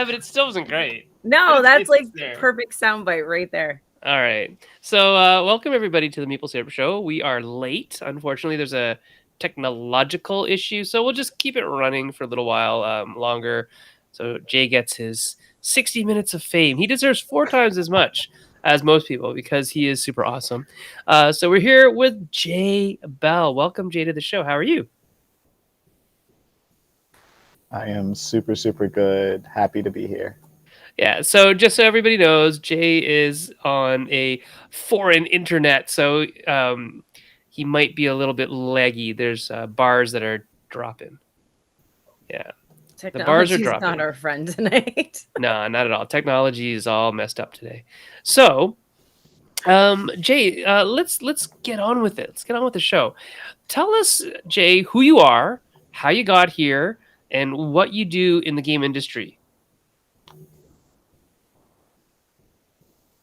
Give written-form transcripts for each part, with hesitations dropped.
Yeah, but it still wasn't great. No, that's like There. perfect soundbite right there. All right. So, welcome everybody to the Maple Syrup Show. We are late. Unfortunately, there's a technological issue, so we'll just keep it running for a little while longer. So Jay gets his 60 minutes of fame. He deserves 4 times as much as most people because he is super awesome. So we're here with Jay Bell. Welcome, Jay, to the show. How are you? I am super, super good. Happy to be here. Yeah, so just so everybody knows, Jay is on a foreign internet, so he might be a little bit laggy. There's bars that are dropping. Yeah, the bars are Technology is not dropping. our friend tonight. No, not at all. Technology is all messed up today. So, Jay, let's get on with it. Let's get on with the show. Tell us, Jay, who you are, how you got here, and what you do in the game industry.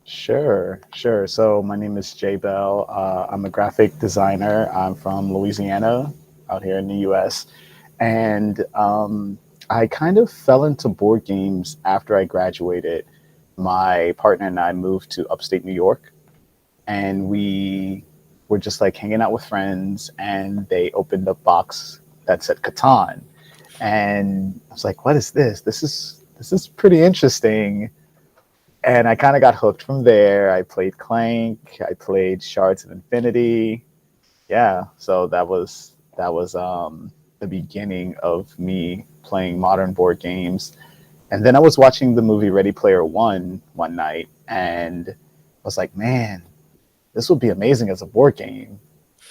Sure. So my name is Jay Bell. I'm a graphic designer. I'm from Louisiana, out here in the U.S. And I kind of fell into board games after I graduated. My partner and I moved to upstate New York, and we were just like hanging out with friends, and they opened a box that said Catan, and I was like, "What is this? This is pretty interesting." And I kind of got hooked from there. I played Clank. I played Shards of Infinity. Yeah, so that was the beginning of me playing modern board games. And then I was watching the movie Ready Player one night, and I was like, man, this would be amazing as a board game.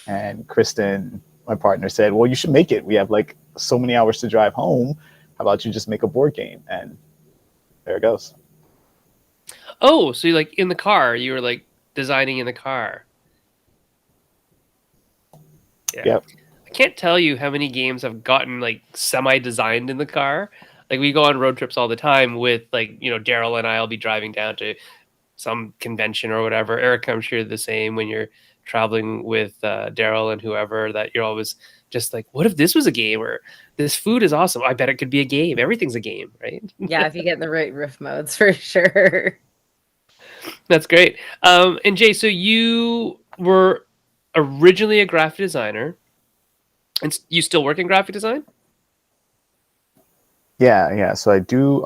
And Kristen, my partner, said, well, you should make it. We have like so many hours to drive home. How about you just make a board game? And there it goes. Oh, so you like in the car, you were like designing in the car. Yeah. Yep. I can't tell you how many games I've gotten like semi-designed in the car. Like we go on road trips all the time with like, Daryl and I'll be driving down to some convention or whatever. Eric, I'm sure the same when you're traveling with Daryl and whoever, that you're always just like, what if this was a game? Or this food is awesome. I bet it could be a game. Everything's a game, right? Yeah, if you get the right riff modes for sure. That's great. And Jay, so you were originally a graphic designer, and you still work in graphic design? Yeah. So I do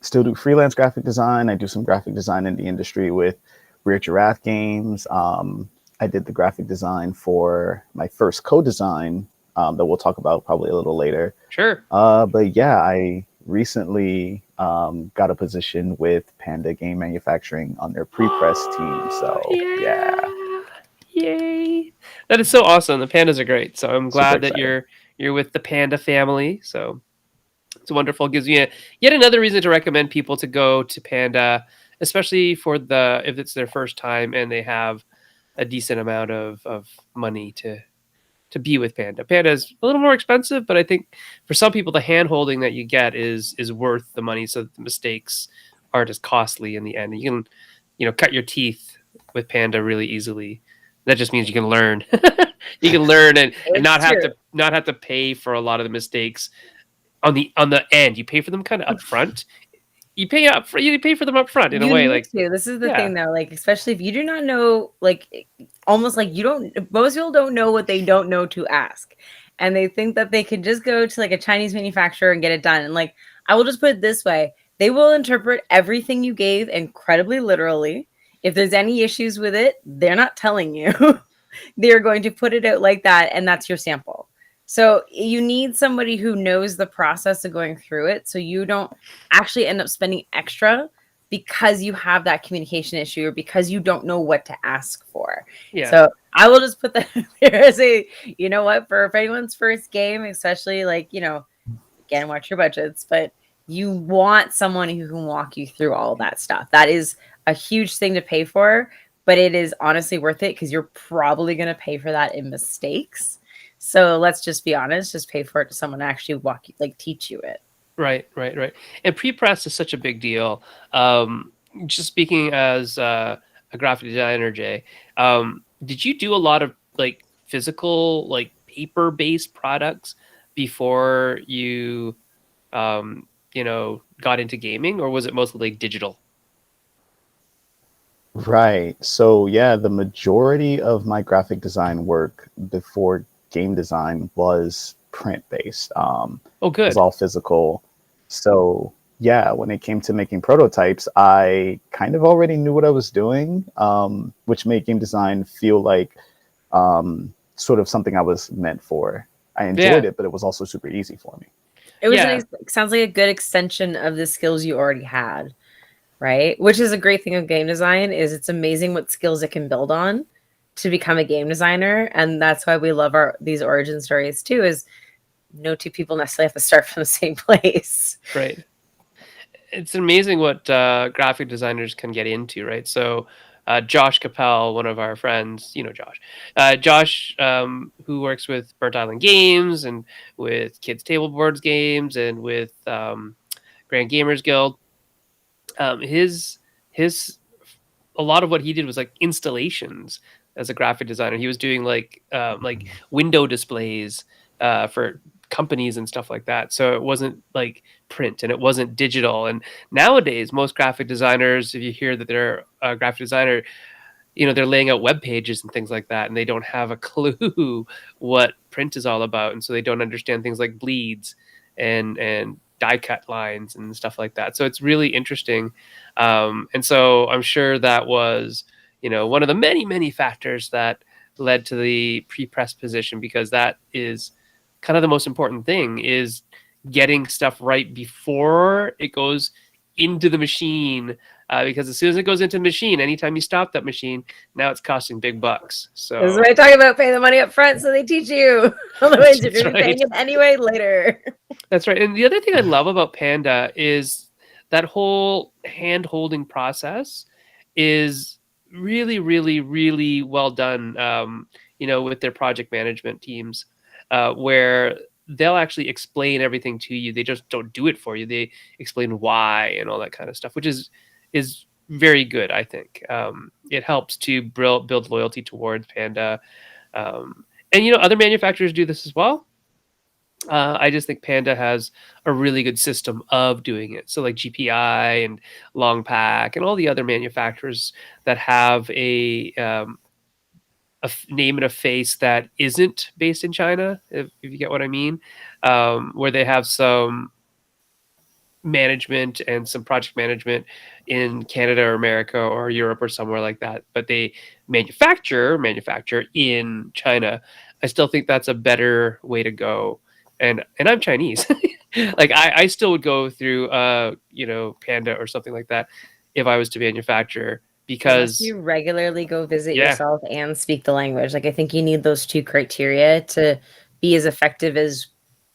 still do freelance graphic design. I do some graphic design in the industry with Weird Giraffe Games. I did the graphic design for my first co-design that we'll talk about probably a little later. Sure. But yeah, I recently got a position with Panda Game Manufacturing on their pre-press team. So yeah, Yay. That is so awesome. The pandas are great. So I'm super glad that excited. you're with the panda family. So it's wonderful. It gives me yet another reason to recommend people to go to Panda, especially for if it's their first time and they have a decent amount of money to be with Panda. Panda is a little more expensive, but I think for some people the hand holding that you get is worth the money, so that the mistakes aren't as costly in the end. You can, cut your teeth with Panda really easily. That just means you can learn. You can learn and It's true. not have to pay for a lot of the mistakes on the end. You pay for them kind of up front. You pay for them up front in a You way, need like, to. This is the yeah. thing though, like especially if you do not know, like almost like you don't most people don't know what they don't know to ask. And they think that they can just go to like a Chinese manufacturer and get it done. And like I will just put it this way, they will interpret everything you gave incredibly literally. If there's any issues with it, they're not telling you. They're going to put it out like that, and that's your sample. So you need somebody who knows the process of going through it so you don't actually end up spending extra because you have that communication issue or because you don't know what to ask for. Yeah. So I will just put that there as a, you know what, for anyone's first game, especially like, again, watch your budgets, but you want someone who can walk you through all that stuff. That is a huge thing to pay for, but it is honestly worth it because you're probably going to pay for that in mistakes. So let's just be honest, just pay for it to someone to actually walk you, like teach you it. Right. And pre-press is such a big deal. Just speaking as a graphic designer, Jay, did you do a lot of like physical, like paper-based products before you, got into gaming, or was it mostly like digital? Right. So yeah, the majority of my graphic design work before game design was print based. Oh, It was good. all physical. So yeah, when it came to making prototypes, I kind of already knew what I was doing, which made game design feel like sort of something I was meant for. I enjoyed Yeah, it, but it was also super easy for me. It was yeah, sounds like a good extension of the skills you already had, right? Which is a great thing of game design is it's amazing what skills it can build on to become a game designer, and that's why we love our these origin stories too. Is no two people necessarily have to start from the same place. right. It's amazing what graphic designers can get into, right? So, Josh Capel, one of our friends, Josh, who works with Burnt Island Games and with Kids Table Boards Games and with Grand Gamers Guild. His a lot of what he did was like installations as a graphic designer. He was doing like window displays for companies and stuff like that. So it wasn't like print and it wasn't digital. And nowadays, most graphic designers, if you hear that they're a graphic designer, they're laying out web pages and things like that, and they don't have a clue what print is all about, and so they don't understand things like bleeds and die cut lines and stuff like that. So it's really interesting, and so I'm sure that was one of the many factors that led to the pre-press position, because that is kind of the most important thing, is getting stuff right before it goes into the machine, because as soon as it goes into the machine, anytime you stop that machine, now it's costing big bucks. This is So what I talk about: paying the money up front so they teach you. Otherwise, you're that's going to be paying right. it anyway later. That's right. And the other thing I love about Panda is that whole hand holding process is really, really, really well done. With their project management teams, where they'll actually explain everything to you. They just don't do it for you. They explain why and all that kind of stuff, which is very good. I think it helps to build loyalty towards Panda, and other manufacturers do this as well. I just think Panda has a really good system of doing it. So like GPI and Longpack and all the other manufacturers that have a name and a face that isn't based in China, if you get what I mean, where they have some management and some project management in Canada or America or Europe or somewhere like that, but they manufacture in China. I still think that's a better way to go. And I'm Chinese. Like I still would go through Panda or something like that if I was to manufacture, Unless because you regularly go visit yeah. yourself and speak the language. Like, I think you need those two criteria to be as effective as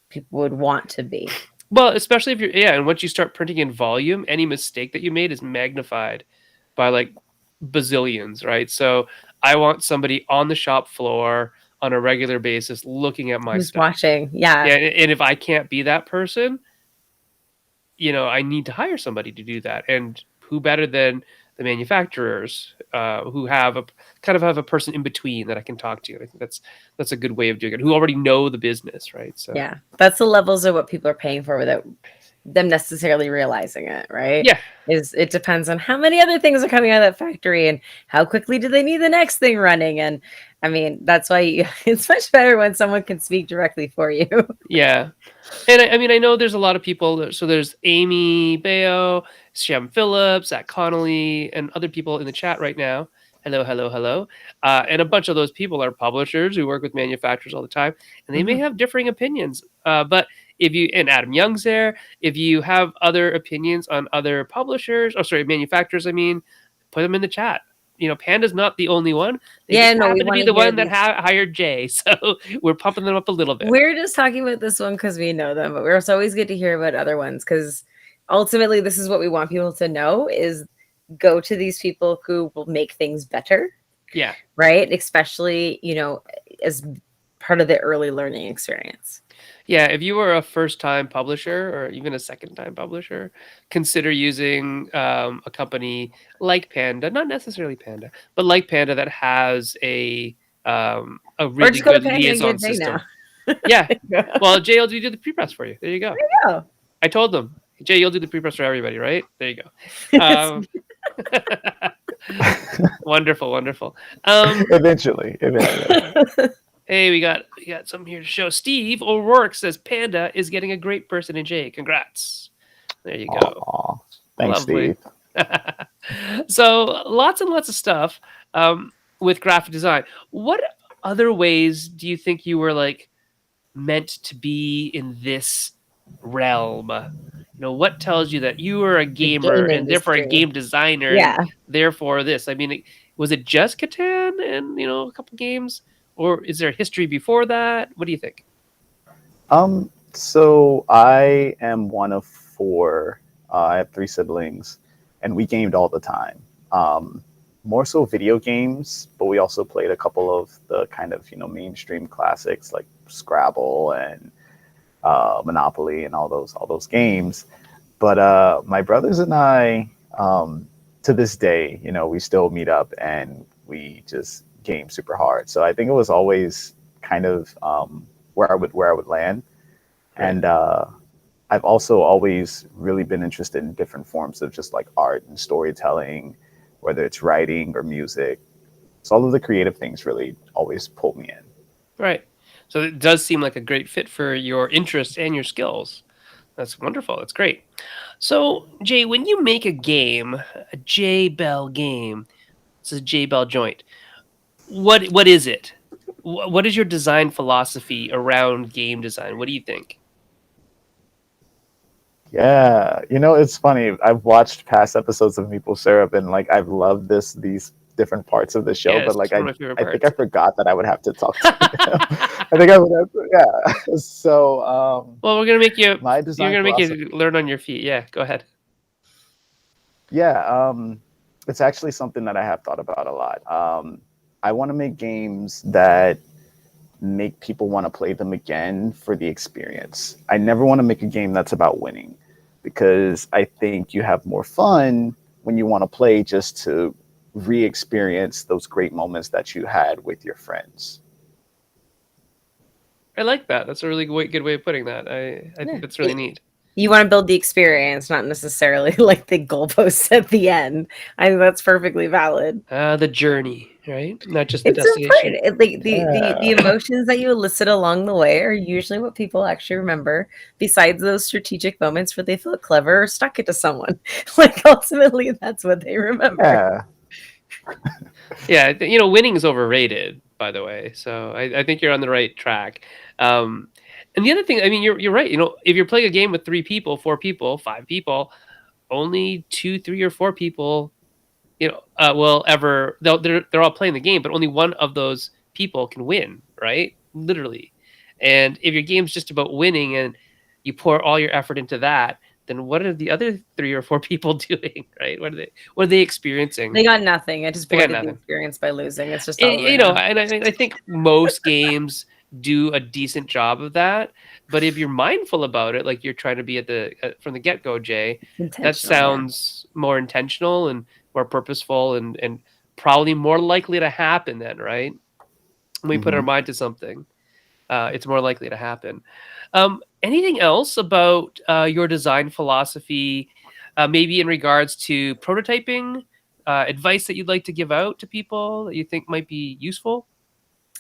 people would want to be. Well, especially if and once you start printing in volume, any mistake that you made is magnified by like bazillions, right? So I want somebody on the shop floor on a regular basis looking at my Who's stuff. watching? Yeah. Yeah, and if I can't be that person, I need to hire somebody to do that. And who better than the manufacturers, who have a person in between that I can talk to. I think that's a good way of doing it. Who already know the business, right? So Yeah. That's the levels of what people are paying for without them necessarily realizing it, right? yeah, Is it depends on how many other things are coming out of that factory and how quickly do they need the next thing running. And I mean, that's why it's much better when someone can speak directly for you. yeah. And I mean, I know there's a lot of people. So there's Amy Bayo, Shem Phillips, Zach Connolly, and other people in the chat right now. Hello, hello, hello. And a bunch of those people are publishers who work with manufacturers all the time, and they may Mhm. have differing opinions. But and Adam Young's there, if you have other opinions on other publishers, manufacturers, I mean, put them in the chat. Panda's not the only one. They Yeah, just no, we happen to want be to the hear one that these. hired Jay. So we're pumping them up a little bit. We're just talking about this one because we know them, but it's always good to hear about other ones because ultimately this is what we want people to know is go to these people who will make things better, Yeah. right? Especially, as part of the early learning experience. Yeah, if you were a first-time publisher or even a second-time publisher, consider using a company like Panda, not necessarily Panda, but like Panda that has a Or really just go to good Panda and liaison get Jay now. system. Yeah. There Well, JLG did the pre-press for you. There you go. you go. I told them Jay, you'll do the pre-press for everybody, right? There you go. Wonderful, wonderful. Eventually. Hey, we got something here to show. Steve O'Rourke says Panda is getting a great person in Jay. Congrats. There you go. Aw, thanks, Lovely. Steve. So lots and lots of stuff with graphic design. What other ways do you think you were like meant to be in this realm? What tells you that you are a The gamer game and therefore a industry. game designer and Yeah. therefore this? I mean, was it just Catan and a couple games, or is there a history before that? What do you think? So I am one of four. I have three siblings, and we gamed all the time. Um, More so video games, but we also played a couple of the kind of mainstream classics like Scrabble and Monopoly and all those games. But my brothers and I, to this day, we still meet up and we just game super hard. So I think it was always kind of where I would land. Right. And I've also always really been interested in different forms of just like art and storytelling, whether it's writing or music. So all of the creative things really always pull me in. Right. So it does seem like a great fit for your interests and your skills. That's wonderful. That's great. So, Jay, when you make a game, a J Bell game, this is a J Bell joint. What is it? What is your design philosophy around game design? What do you think? Yeah, it's funny. I've watched past episodes of Maple Syrup and like I've loved these different parts of the show, Yes, but like one I of my favorite I think I parts. forgot that I would have to talk to them. I think I would have to, yeah. So Well, we're gonna make you. my You're design gonna make philosophy, you learn on your feet. Yeah, go ahead. yeah, it's actually something that I have thought about a lot. I want to make games that make people want to play them again for the experience. I never want to make a game that's about winning because I think you have more fun when you want to play just to re-experience those great moments that you had with your friends. I like that. That's a really good way of putting that. I Yeah. think that's really neat. You want to build the experience, not necessarily like the goalposts at the end. I think that's perfectly valid. The journey, right? Not just the It's destination. important. Like the Yeah. emotions that you elicit along the way are usually what people actually remember, besides those strategic moments where they felt clever or stuck it to someone. Like ultimately that's what they remember. Yeah. Yeah, winning is overrated, by the way. So I think you're on the right track. And the other thing, I mean, you're right. If you're playing a game with 3 people, 4 people, 5 people, only 2, 3, or 4 people, will ever. They're all playing the game, but only one of those people can win, right? Literally. And if your game's just about winning and you pour all your effort into that, then what are the other 3 or 4 people doing, right? What are they experiencing? They got nothing. I just They got voided the nothing. experience by losing. It's just And, all over now. and I think most games do a decent job of that. But if you're mindful about it, like you're trying to be from the get go, Jay, that Intentional, yeah. sounds more intentional and more purposeful and probably more likely to happen then, right? When we put our Mhm. mind to something, it's more likely to happen. Anything else about your design philosophy, maybe in regards to prototyping, advice that you'd like to give out to people that you think might be useful?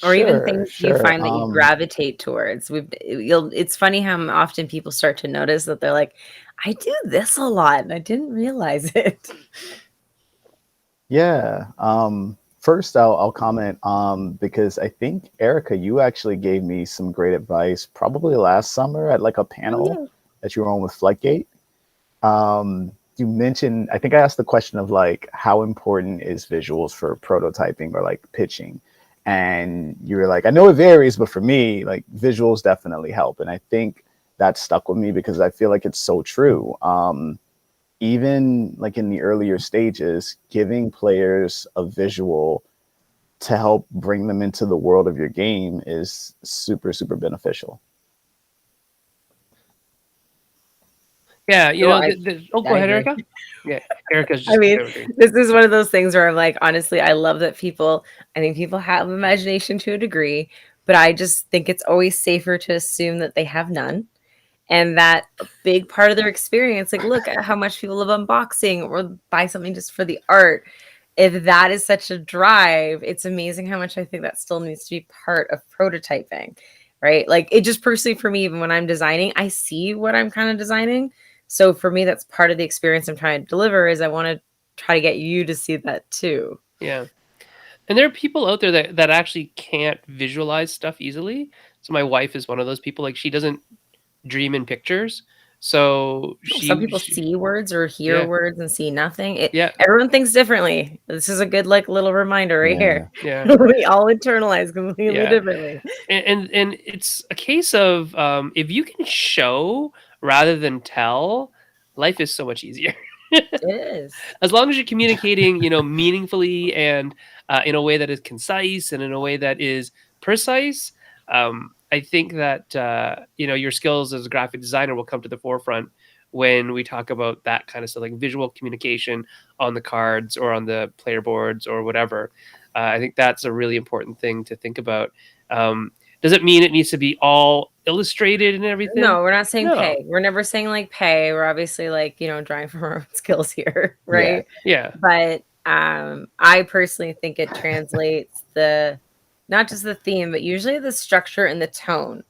Or even Sure, things you sure. find that you gravitate towards. It's funny how often people start to notice that they're like, I do this a lot and I didn't realize it. Yeah. First, I'll comment because I think Erica, you actually gave me some great advice probably last summer at like a Oh panel yeah. that you were on with Flightgate. You mentioned, I think I asked the question of like how important is visuals for prototyping or like pitching, and you were like, I know it varies, but for me, like visuals definitely help, and I think that stuck with me because I feel like it's so true. Even like in the earlier stages, giving players a visual to help bring them into the world of your game is super, super beneficial. Yeah, So go I ahead, agree. Erica. Yeah, Erica's I just mean, everything. this is one of those things where I'm like, honestly, I think people have imagination to a degree, but I just think it's always safer to assume that they have none. And that a big part of their experience, like look at how much people love unboxing or buy something just for the art. If that is such a drive, it's amazing how much I think that still needs to be part of prototyping, right? Like it just personally for me, even when I'm designing, I see what I'm kind of designing. So for me, that's part of the experience I'm trying to deliver is I want to try to get you to see that too. Yeah. And there are people out there that actually can't visualize stuff easily. So my wife is one of those people. Like she doesn't dream in pictures. So Some people she see words or hear yeah, words and see nothing. yeah, Everyone thinks differently. This is a good like little reminder right Yeah. here. yeah, We all internalize completely yeah. differently. And it's a case of if you can show rather than tell, life is so much easier. It is. As long as you're communicating, meaningfully and in a way that is concise and in a way that is precise, I think that your skills as a graphic designer will come to the forefront when we talk about that kind of stuff, like visual communication on the cards or on the player boards or whatever. I think that's a really important thing to think about. Does it mean it needs to be all illustrated and everything? No, we're not saying No. pay. We're never saying like pay. We're obviously like, drawing from our own skills here, Yeah. right? Yeah. But I personally think it translates the not just the theme, but usually the structure and the tone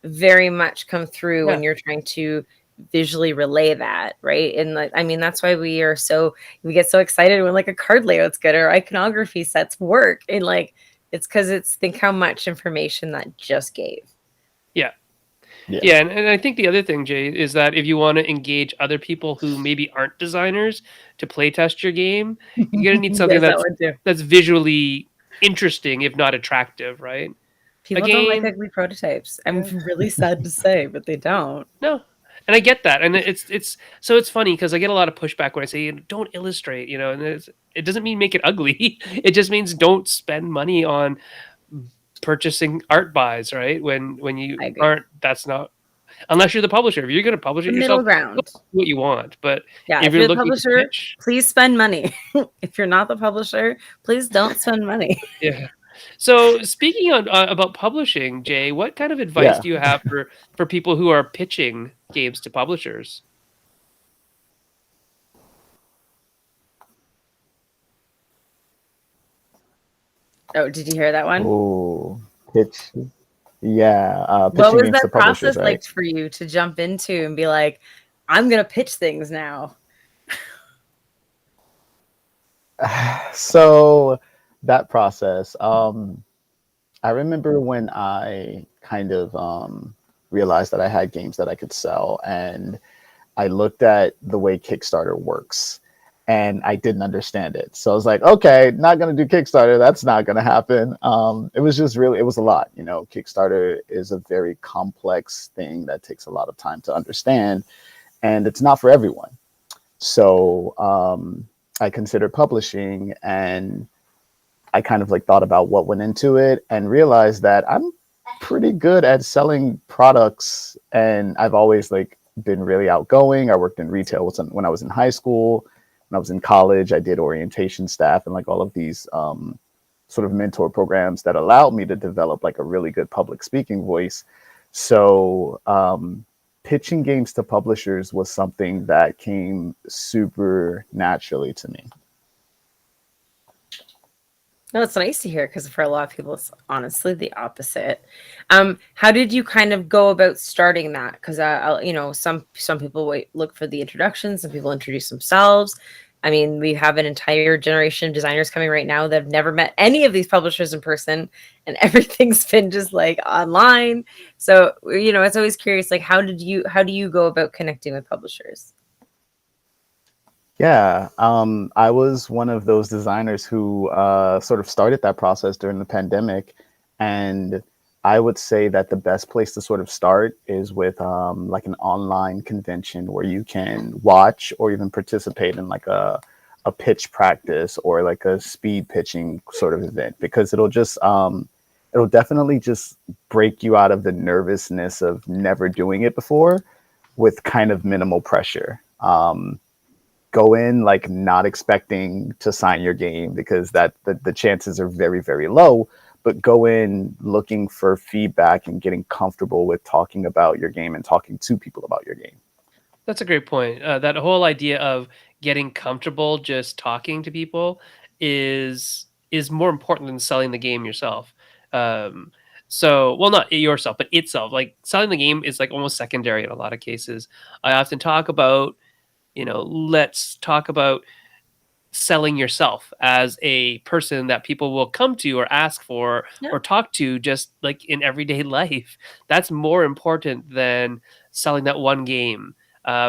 very much come through Yeah. when you're trying to visually relay that, right? And like, I mean, that's why we get so excited when like a card layout's good or iconography sets work. And like, it's because think how much information that just gave. Yeah. Yeah. Yeah, and I think the other thing, Jay, is that if you want to engage other people who maybe aren't designers to play test your game, you're gonna need something Yes, that one too. that's visually interesting, if not attractive, right? A People don't like game, ugly prototypes. I'm yeah, really sad to say, but they don't. no, and I get that, and it's funny because I get a lot of pushback when I say don't illustrate, and it doesn't mean make it ugly. It just means don't spend money on purchasing art buys, right? When you I agree. aren't, that's not unless you're the publisher. If you're going to publish The it middle yourself, go ground. do what you want. But Yeah, if if you're you're the looking to publisher, pitch, please spend money. If you're not the publisher, please don't spend money. yeah. So speaking on about publishing, Jay, what kind of advice Yeah. do you have for people who are pitching games to publishers? Oh, did you hear that one? Oh, pitch. Yeah. What Pitching was games that to process publishers, right? like for you to jump into and be like, I'm gonna pitch things now? So that process, I remember when I kind of realized that I had games that I could sell, and I looked at the way Kickstarter works, and I didn't understand it. So I was like, okay, not going to do Kickstarter. That's not going to happen. It was just really, it was a lot. Kickstarter is a very complex thing that takes a lot of time to understand, and it's not for everyone. So I considered publishing, and I kind of like thought about what went into it and realized that I'm pretty good at selling products, and I've always like been really outgoing. I worked in retail when I was in high school. When I was in college, I did orientation staff and like all of these sort of mentor programs that allowed me to develop like a really good public speaking voice. So pitching games to publishers was something that came super naturally to me. No, it's nice to hear because for a lot of people, it's honestly the opposite. How did you kind of go about starting that? Because some people look for the introduction, some people introduce themselves. I mean, we have an entire generation of designers coming right now that have never met any of these publishers in person, and everything's been just like online. So, it's always curious, like, how do you go about connecting with publishers? Yeah, I was one of those designers who sort of started that process during the pandemic. And I would say that the best place to sort of start is with like an online convention where you can watch or even participate in like a pitch practice or like a speed pitching sort of event, because it'll definitely just break you out of the nervousness of never doing it before with kind of minimal pressure. Go in like not expecting to sign your game, because the chances are very, very low. but go in looking for feedback and getting comfortable with talking about your game and talking to people about your game. That's a great point. That whole idea of getting comfortable just talking to people is more important than selling the game yourself. Um, so, well, not yourself, but itself. Like selling the game is like almost secondary in a lot of cases. I often talk about, let's talk about selling yourself as a person that people will come to or ask for Yeah. or talk to just like in everyday life. That's more important than selling that one game.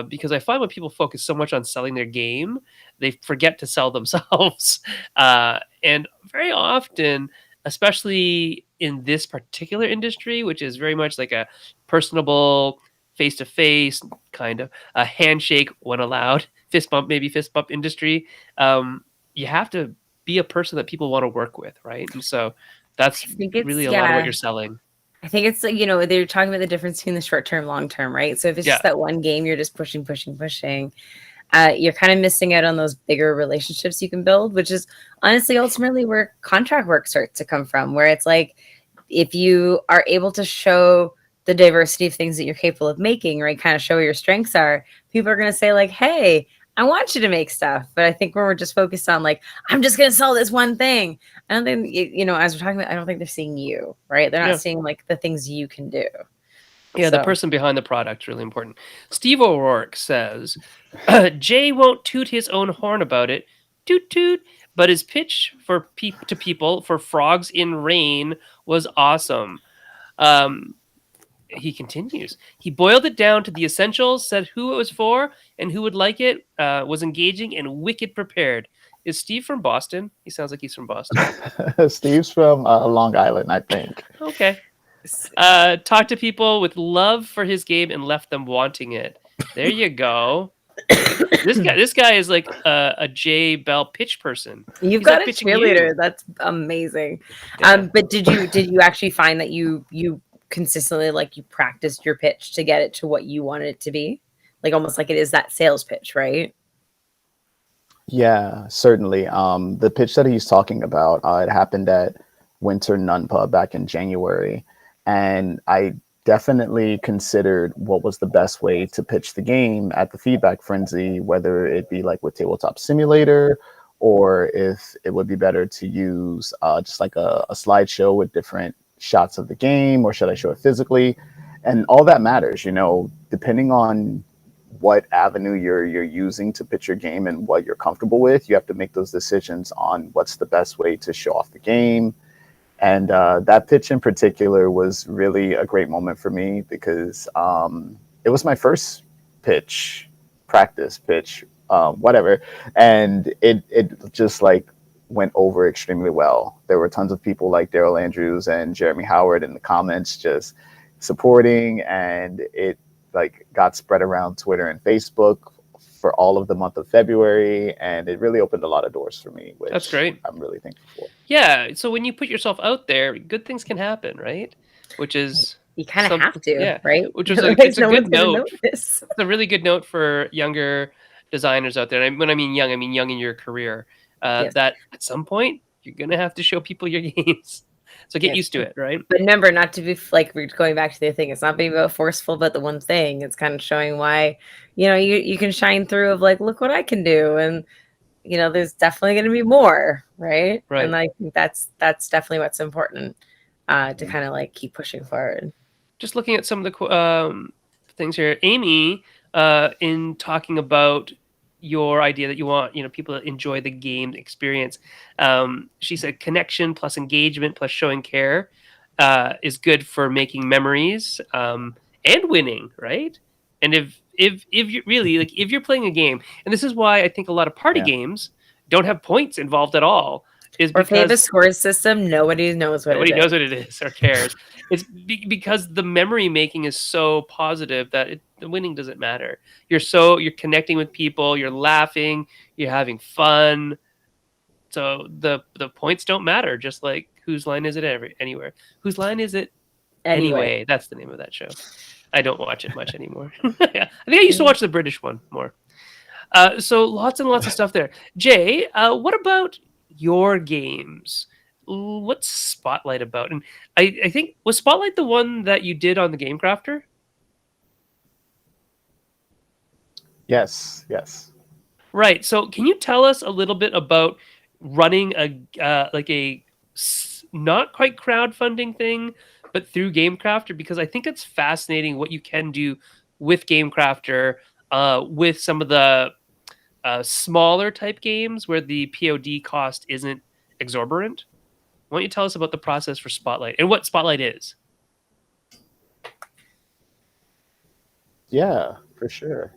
Because I find when people focus so much on selling their game, they forget to sell themselves. And very often, especially in this particular industry, which is very much like a personable, face to face kind of a handshake when allowed, fist bump industry, you have to be a person that people want to work with, right? And so that's I think really it's a lot of what yeah. you're selling. I think it's like, they're talking about the difference between the short term, long term, right? So if it's Yeah. just that one game, you're just pushing, pushing, pushing. You're kind of missing out on those bigger relationships you can build, which is honestly ultimately where contract work starts to come from, where it's like if you are able to show the diversity of things that you're capable of making, right? Kind of show where your strengths are, people are going to say, like, hey, I want you to make stuff. But I think when we're just focused on like, I'm just going to sell this one thing, I don't think, as we're talking about, I don't think they're seeing you, right? They're not Yeah. seeing like the things you can do. Yeah, the So person behind the product is really important. Steve O'Rourke says, Jay won't toot his own horn about it, toot toot, but his pitch to people for Frogs in Rain was awesome. Um, he continues. He boiled it down to the essentials, said who it was for and who would like it, was engaging and wicked prepared. Is Steve from Boston? He sounds like he's from Boston. Steve's from Long Island, I think. Okay. Talked to people with love for his game and left them wanting it. There you go. This guy is like a Jay Bell pitch person. you've He's got like a pitching cheerleader. you. That's amazing. Yeah. But did you actually find that you consistently like you practiced your pitch to get it to what you wanted it to be? Like almost like it is that sales pitch, right? Yeah, certainly. The pitch that he's talking about, it happened at Winter Nun Pub back in January, and I definitely considered what was the best way to pitch the game at the Feedback Frenzy, whether it be like with Tabletop Simulator, or if it would be better to use just like a slideshow with different shots of the game, or should I show it physically? And all that matters, depending on what avenue you're using to pitch your game and what you're comfortable with. You have to make those decisions on what's the best way to show off the game. And that pitch in particular was really a great moment for me because it was my first practice pitch, whatever, and it just like went over extremely well. There were tons of people like Daryl Andrews and Jeremy Howard in the comments just supporting, and it like got spread around Twitter and Facebook for all of the month of February, and it really opened a lot of doors for me, which That's great. I'm really thankful for. Yeah. So when you put yourself out there, good things can happen, right? Which is You kind of have to, yeah. right? Which was Otherwise, it's a no good one's gonna note. notice. It's a really good note for younger designers out there. And when I mean young in your career. Yes. That at some point you're gonna have to show people your games. So get Yes. used to it, right? But remember, not to be like we're going back to the thing. It's not being about forceful about the one thing. It's kind of showing why, you can shine through of like, look what I can do, and there's definitely going to be more, right? Right. And I think that's definitely what's important to kind of like keep pushing forward. Just looking at some of the things here, Amy, in talking about your idea that you want, people to enjoy the game experience. She said connection plus engagement plus showing care is good for making memories and winning, right? And if you really like, if you're playing a game, and this is why I think a lot of party games don't have points involved at all, is Or if they have a because score system, nobody knows what nobody it knows is. what it is or cares. It's because the memory making is so positive that the winning doesn't matter. You're connecting with people, you're laughing, you're having fun. So the points don't matter. Just like whose line is it anywhere? Whose line is it anyway? That's the name of that show. I don't watch it much anymore. Yeah, I think I used to watch the British one more. So lots and lots of stuff there. Jay, what about your games? what's Spotlight about? And I think, was Spotlight the one that you did on the Game Crafter? Yes, yes. Right. So can you tell us a little bit about running a not quite crowdfunding thing, but through Game Crafter? Because I think it's fascinating what you can do with Game Crafter, with some of the smaller type games where the POD cost isn't exorbitant. Why don't you tell us about the process for Spotlight and what Spotlight is? Yeah, for sure.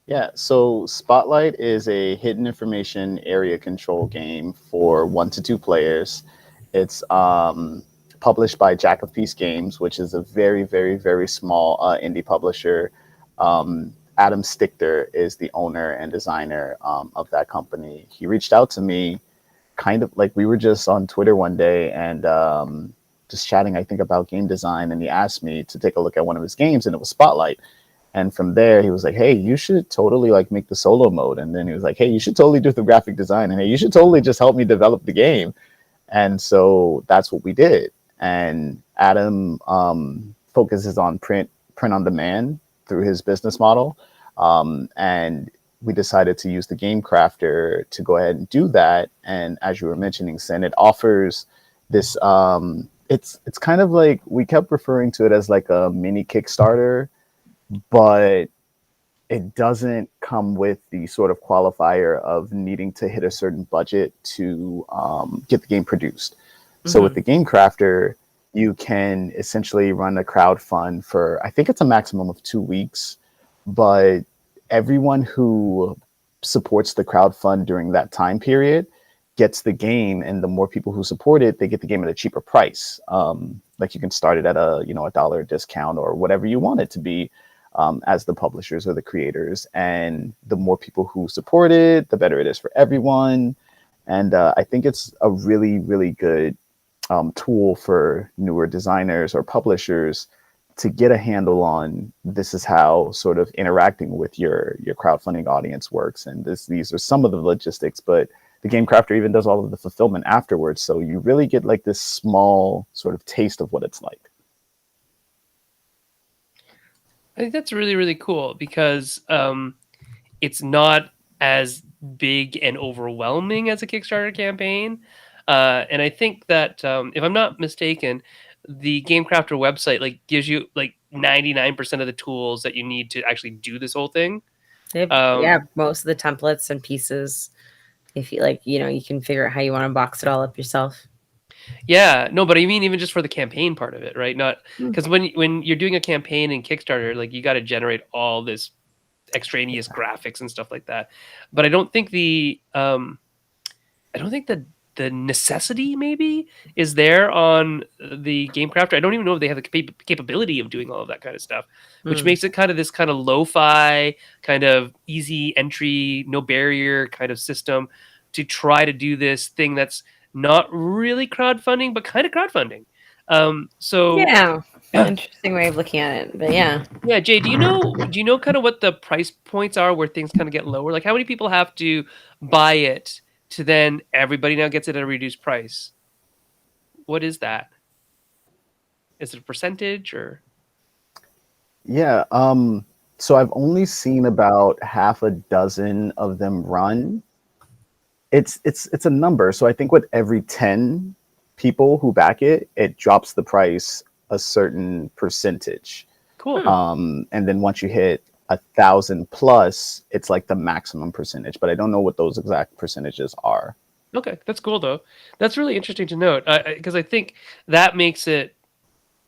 Yeah, so Spotlight is a hidden information area control game for 1 to 2 players. It's published by Jack of Peace Games, which is a very, very, very small indie publisher. Adam Stichter is the owner and designer of that company. He reached out to me kind of like we were just on Twitter one day and just chatting, I think, about game design. And he asked me to take a look at one of his games, and it was Spotlight. And from there, he was like, "Hey, you should totally like make the solo mode." And then he was like, "Hey, you should totally do the graphic design, and hey, you should totally just help me develop the game." And so that's what we did. And Adam focuses on print on demand through his business model, and we decided to use the Game Crafter to go ahead and do that. And as you were mentioning, Sen, it offers this. It's kind of like we kept referring to it as like a mini Kickstarter, but it doesn't come with the sort of qualifier of needing to hit a certain budget to get the game produced. So with the Game Crafter, you can essentially run a crowd fund for, I think it's a maximum of 2 weeks, but everyone who supports the crowd fund during that time period gets the game, and the more people who support it, they get the game at a cheaper price. Like you can start it at a $1 discount or whatever you want it to be, as the publishers or the creators. And the more people who support it, the better it is for everyone. And I think it's a really, really good tool for newer designers or publishers to get a handle on this is how sort of interacting with your crowdfunding audience works. And these are some of the logistics, but the Game Crafter even does all of the fulfillment afterwards. So you really get like this small sort of taste of what it's like. I think that's really, really cool because it's not as big and overwhelming as a Kickstarter campaign. And I think that if I'm not mistaken, the Game Crafter website like gives you like 99% of the tools that you need to actually do this whole thing. Yeah, most of the templates and pieces. If you like, you can figure out how you want to box it all up yourself. Yeah, no, but I mean even just for the campaign part of it, right? Not because when you're doing a campaign in Kickstarter, like you got to generate all this extraneous graphics and stuff like that. But I don't think that the necessity maybe is there on the Game Crafter. I don't even know if they have the capability of doing all of that kind of stuff, which makes it kind of this kind of lo-fi, kind of easy entry, no barrier kind of system to try to do this thing that's not really crowdfunding, but kind of crowdfunding. So Yeah, interesting way of looking at it, but yeah. Yeah, Jay, do you know kind of what the price points are where things kind of get lower? Like how many people have to buy it to then everybody now gets it at a reduced price? What is that? Is it a percentage or? Yeah. So I've only seen about half a dozen of them run. It's a number. So I think with every 10 people who back it, it drops the price a certain percentage. Cool. And then once you hit 1,000 plus, it's like the maximum percentage. But I don't know what those exact percentages are. Okay, that's cool though. That's really interesting to note because I think that makes it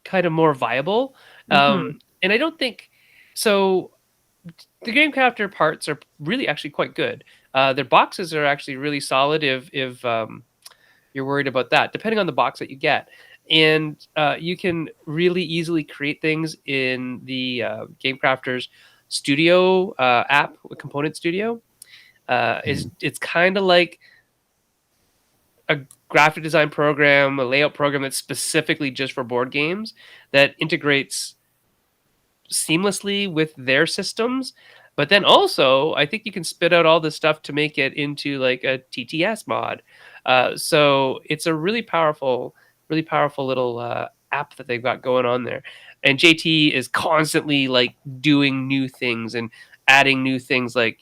kind of more viable. And I don't think so. The Game Crafter parts are really actually quite good. Their boxes are actually really solid if you're worried about that, depending on the box that you get. And you can really easily create things in the Game Crafter's Studio app, Component Studio. It's kind of like a graphic design program, a layout program that's specifically just for board games that integrates seamlessly with their systems. But then also, I think you can spit out all this stuff to make it into like a TTS mod. So it's a really powerful little app that they've got going on there. And JT is constantly like doing new things and adding new things like,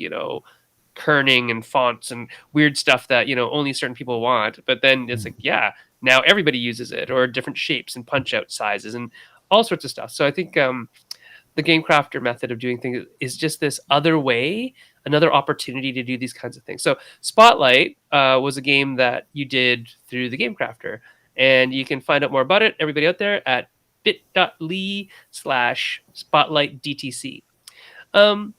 kerning and fonts and weird stuff that, only certain people want. But then it's like, yeah, now everybody uses it, or different shapes and punch out sizes and all sorts of stuff. So I think the game crafter method of doing things is just this other way, another opportunity to do these kinds of things. So Spotlight was a game that you did through the game crafter, and you can find out more about it, everybody out there, at bit.ly/spotlightdtc. um,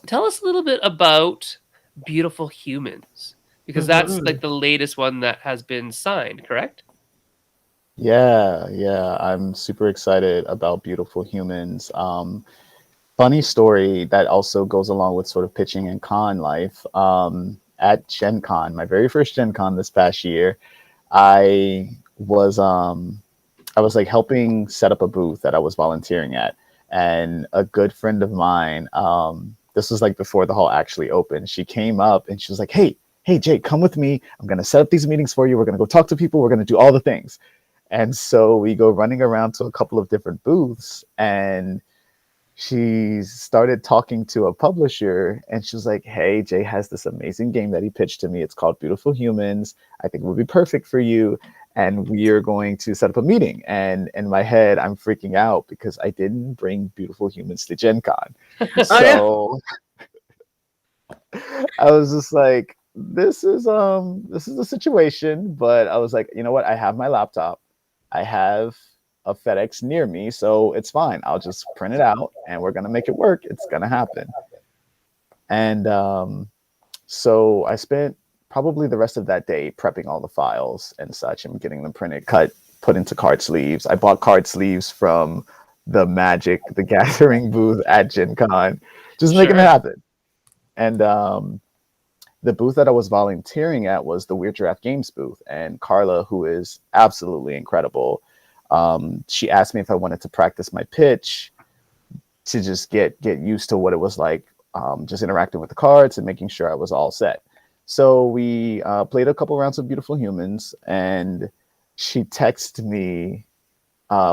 Tell us a little bit about Beautiful Humans, because that's Mhm. like the latest one that has been signed, correct? Yeah, yeah, I'm super excited about Beautiful Humans. Funny story that also goes along with sort of pitching and con life. At Gen Con, my very first Gen Con this past year, I was I was like helping set up a booth that I was volunteering at, and a good friend of mine, this was like before the hall actually opened. She came up and she was like, "Hey, Jake, come with me. I'm gonna set up these meetings for you. We're gonna go talk to people. We're gonna do all the things." And so we go running around to a couple of different booths, and she started talking to a publisher, and she was like, "Hey, Jay has this amazing game that he pitched to me. It's called Beautiful Humans. I think it would be perfect for you. And we are going to set up a meeting." And in my head, I'm freaking out because I didn't bring Beautiful Humans to Gen Con. Oh no. So I was just like, this is a situation, but I was like, you know what? I have my laptop. I have a FedEx near me, so it's fine. I'll just print it out and we're gonna make it work. It's gonna happen. And so I spent probably the rest of that day prepping all the files and such and getting them printed, cut, put into card sleeves. I bought card sleeves from the Magic the Gathering booth at Gen Con, just making it Sure. happen. And the booth that I was volunteering at was the Weird Giraffe Games booth. And Carla, who is absolutely incredible, she asked me if I wanted to practice my pitch to just get used to what it was like, just interacting with the cards and making sure I was all set. So we played a couple rounds of Beautiful Humans, and she texted me.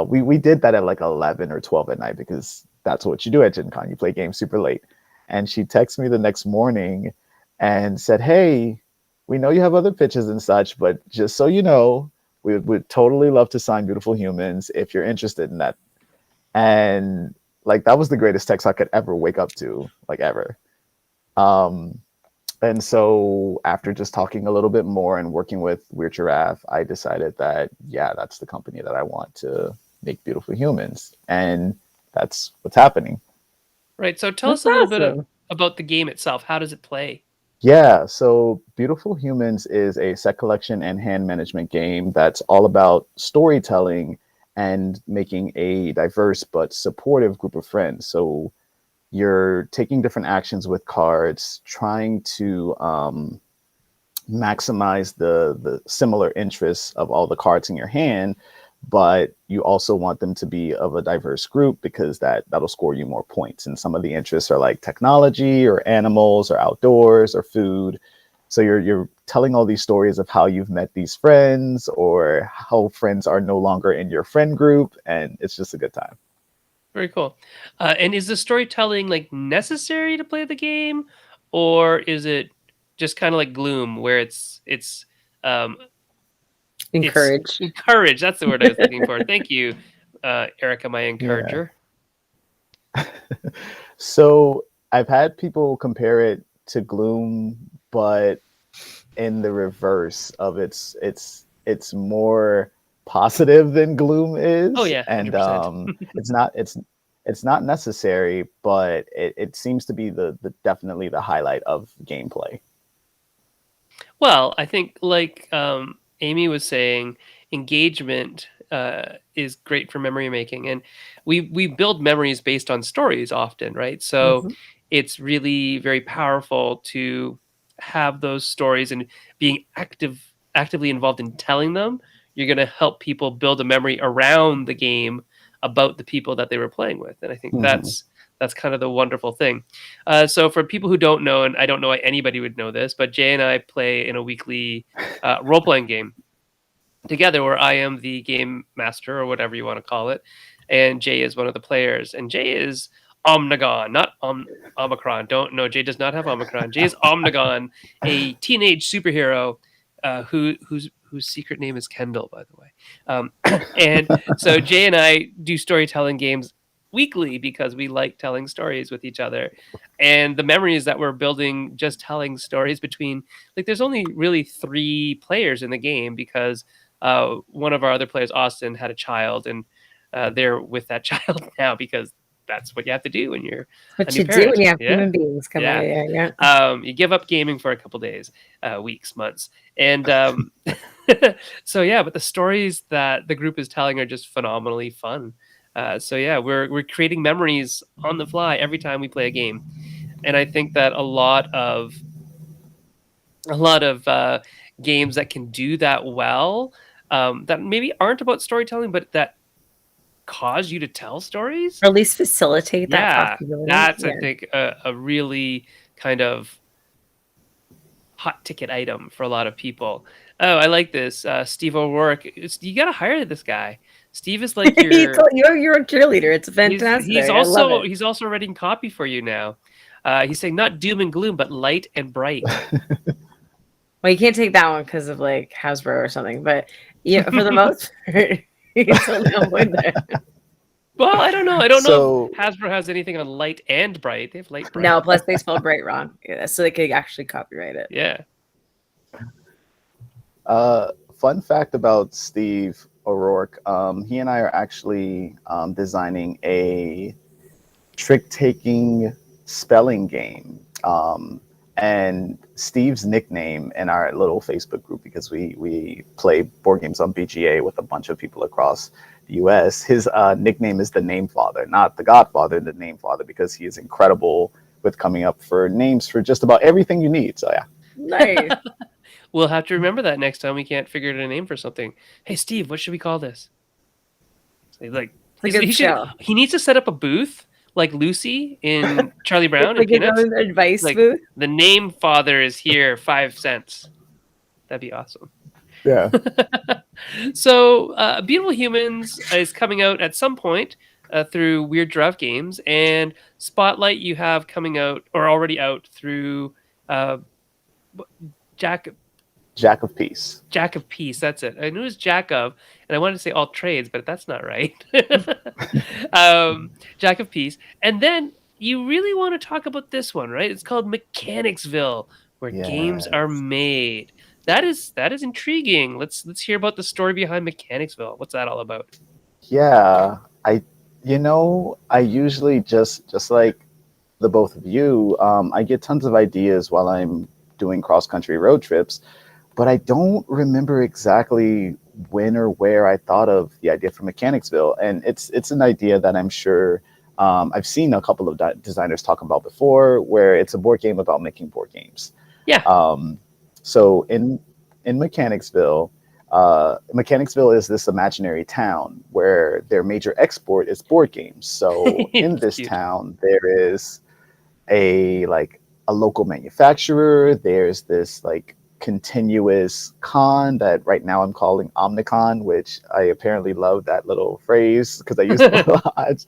We did that at like 11 or 12 at night because that's what you do at Gen Con. You play games super late. And she texted me the next morning and said, "Hey, we know you have other pitches and such, but just so you know, we would totally love to sign Beautiful Humans if you're interested in that." And like that was the greatest text I could ever wake up to, like ever. Um, and so after just talking a little bit more and working with Weird Giraffe, I decided that yeah, that's the company that I want to make Beautiful Humans, and that's what's happening. Right. So tell us That's a little bit awesome. about the game itself. How does it play? Yeah, so Beautiful Humans is a set collection and hand management game that's all about storytelling and making a diverse but supportive group of friends. So you're taking different actions with cards, trying to maximize the similar interests of all the cards in your hand, but you also want them to be of a diverse group because that'll score you more points. And some of the interests are like technology or animals or outdoors or food. So you're telling all these stories of how you've met these friends or how friends are no longer in your friend group, and it's just a good time. Very cool. And is the storytelling like necessary to play the game, or is it just kind of like Gloom, where um, it's Encouraged. encouraged? That's the word I was looking for. Thank you, Erica, my Yeah. encourager. So I've had people compare it to Gloom, but in the reverse of it's more positive than Gloom Oh is, yeah, and 100%. it's not necessary, but it seems to be the definitely the highlight of gameplay. Well, I think like Amy was saying, engagement is great for memory making, and we build memories based on stories often, right? So Mhm. it's really very powerful to have those stories and being actively involved in telling them. You're going to help people build a memory around the game about the people that they were playing with. And I think Mhm. that's kind of the wonderful thing. So for people who don't know, and I don't know why anybody would know this, but Jay and I play in a weekly role playing game together where I am the game master or whatever you want to call it, and Jay is one of the players. And Jay is Omnigon, not Omicron. Don't know. Jay does not have Omicron. Jay is Omnigon, a teenage superhero whose secret name is Kendall, by the way. And so Jay and I do storytelling games weekly because we like telling stories with each other. And the memories that we're building just telling stories between, like, there's only really 3 players in the game because one of our other players, Austin, had a child, and they're with that child now because that's what you have to do when you're a What new you do parent. when you have Yeah, human beings come yeah. in. Yeah. You give up gaming for a couple days, weeks, months, and so yeah. But the stories that the group is telling are just phenomenally fun. So yeah, we're creating memories on the fly every time we play a game, and I think that a lot of games that can do that well, that maybe aren't about storytelling, but that cause you to tell stories. Or at least facilitate that Yeah, possibility. that's, I Yeah. think, a really kind of hot ticket item for a lot of people. Oh, I like this. Steve O'Rourke. You got to hire this guy. Steve is like You're a cheerleader. It's fantastic. I love it. he's also writing copy for you now. He's saying not doom and gloom, but light and bright. Well, you can't take that one because of like Hasbro or something, but yeah, for the most part, you can totally avoid that. Well, I don't know. I don't know So if Hasbro has anything on light and bright. They have light bright. No, plus they spelled bright wrong, yeah, so they could actually copyright it. Yeah. fun fact about Steve O'Rourke, he and I are actually designing a trick-taking spelling game. And Steve's nickname in our little Facebook group, because we play board games on BGA with a bunch of people across the US, his nickname is the Name Father, not the Godfather, the Name Father, because he is incredible with coming up for names for just about everything you need. So yeah. Nice. We'll have to remember that next time we can't figure out a name for something. Hey, Steve, what should we call this? So like, It's a good he should. show. He needs to set up a booth like Lucy in Charlie Brown and Like his Peanuts. own advice Like, booth. the Name Father is here, 5 cents. That'd be awesome. Yeah. So, Beautiful Humans is coming out at some point through Weird Giraffe Games, and Spotlight you have coming out or already out through uh, Jack Jack of Peace. Jack of Peace. That's it. I knew it was Jack of, and I wanted to say all trades, but that's not right. Jack of Peace, and then you really want to talk about this one, right? It's called Mechanicsville, where games are Yes. made. That is intriguing. Let's hear about the story behind Mechanicsville. What's that all about? Yeah. I usually just like the both of you, I get tons of ideas while I'm doing cross country road trips, but I don't remember exactly when or where I thought of the idea for Mechanicsville. And it's an idea that I'm sure I've seen a couple of designers talk about before, where it's a board game about making board games. Yeah. So in Mechanicsville is this imaginary town where their major export is board games. So in It's this cute. town, there is a local manufacturer. There's this continuous con that right now I'm calling Omnicon, which I apparently love that little phrase because I use it a lot.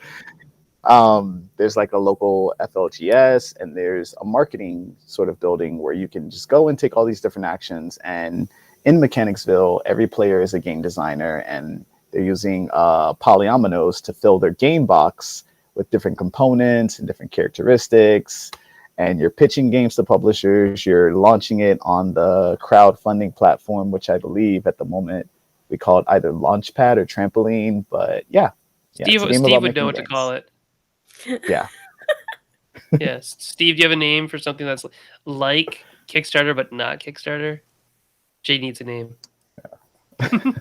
There's a local FLGS, and there's a marketing sort of building where you can just go and take all these different actions. And in Mechanicsville, every player is a game designer, and they're using polyominoes to fill their game box with different components and different characteristics. And you're pitching games to publishers. You're launching it on the crowdfunding platform, which I believe at the moment we call it either Launchpad or Trampoline. But yeah, it's a game Steve about would know making what to call games. it. Yeah. Yes. Steve, do you have a name for something that's like Kickstarter but not Kickstarter? Jay needs a name.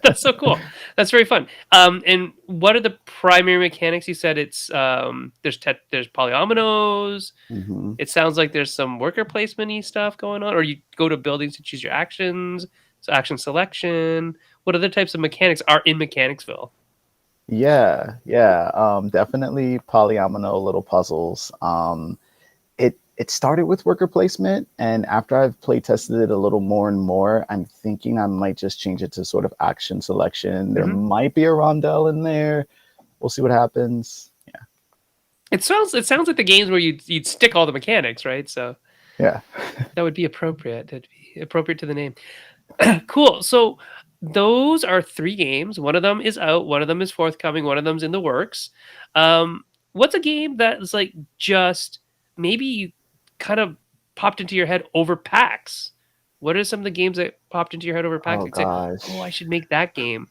That's so cool. That's very fun. And what are the primary mechanics? You said it's there's polyominoes. hmm It sounds like there's some worker placement-y stuff going on, or you go to buildings to choose your actions. So action selection. What other types of mechanics are in Mechanicsville? Yeah. Definitely polyomino little puzzles. It started with worker placement, and after I've play tested it a little more and more, I'm thinking I might just change it to sort of action selection. There Hmm. might be a rondelle in there. We'll see what happens. It sounds like the games where you'd stick all the mechanics, right? So Yeah. that would be appropriate. That'd be appropriate to the name. Cool. So those are three games. One of them is out. One of them is forthcoming. One of them's in the works. What's a game that is like just maybe you kind of popped into your head over PAX? What are some of the games that popped into your head over PAX? Oh You'd say, "Oh, I gosh. should make that game."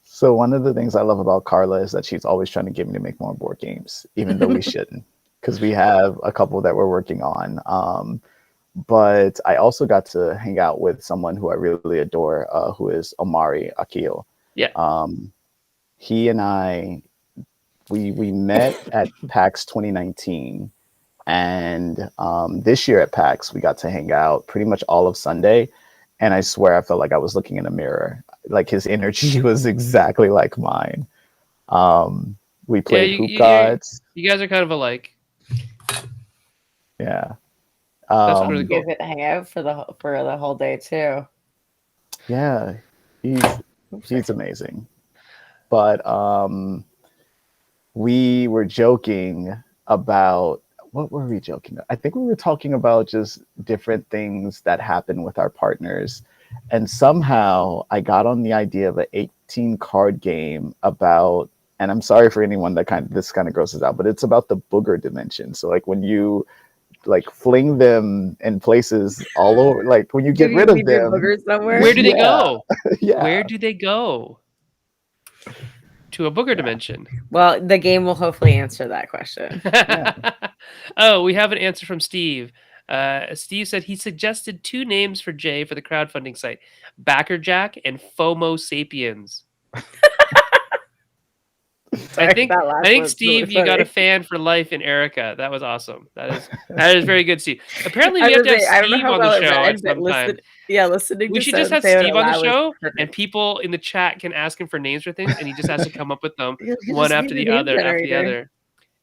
So one of the things I love about Carla is that she's always trying to get me to make more board games, even though we shouldn't, because we have a couple that we're working on. But I also got to hang out with someone who I really adore, who is Omari Akil. Yeah. Um, he and I, we met at PAX 2019, and this year at PAX we got to hang out pretty much all of Sunday, and I swear I felt like I was looking in a mirror. Like his energy was exactly like mine. We Yeah. played Hoop Gods. You guys are kind of alike. Yeah. That's Oh, really you Um, guys cool. get to hang out for the whole day too. yeah. He's Oops, sorry. he's amazing. But we were joking about what were we joking about? I think we were talking about just different things that happen with our partners. And somehow I got on the idea of an 18 card game about, and I'm sorry for anyone that this kind of grosses out, but it's about the booger dimension. So like when you like fling them in places all over, like when you Did get you rid of leave your them, boogers somewhere? Where do they yeah, go? Where yeah, do they go? To a booger yeah, dimension. Well, the game will hopefully answer that question. yeah. Oh, we have an answer from Steve. Steve said he suggested two names for Jay for the crowdfunding site: Backerjack and FOMO Sapiens. I Sorry, think that I last think one's really Steve, you got a funny. fan for life in Erica. That was awesome. That is very good, Steve. Apparently, I we have was to have gonna say, I don't know Steve how on the well it show read, at but some time. listening We to should just Sam have say it Steve out on the loud was show, and perfect. people in the chat can ask him for names for things, and he just has to come up with them You one just need after a the name other after the generator. other.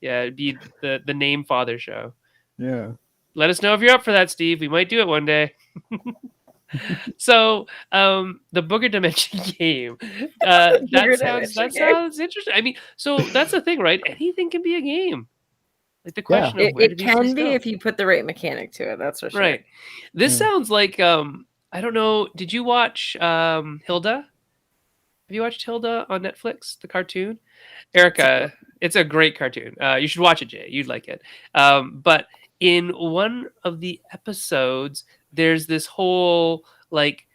Yeah, it'd be the name father show. Yeah. Let us know if you're up for that, Steve. We might do it one day. So, the booger dimension game. That Bigger sounds dimension that game. sounds interesting. I mean, so that's the thing, right? Anything can be a game. Like the Yeah. question of It, where do it these things can be go? if you put the right mechanic to it. That's for sure. Right. This Yeah. sounds like I don't know. Did you watch Hilda? Have you watched Hilda on Netflix, the cartoon? Erica, it's a great cartoon. You should watch it, Jay. You'd like it. But in one of the episodes, there's this whole like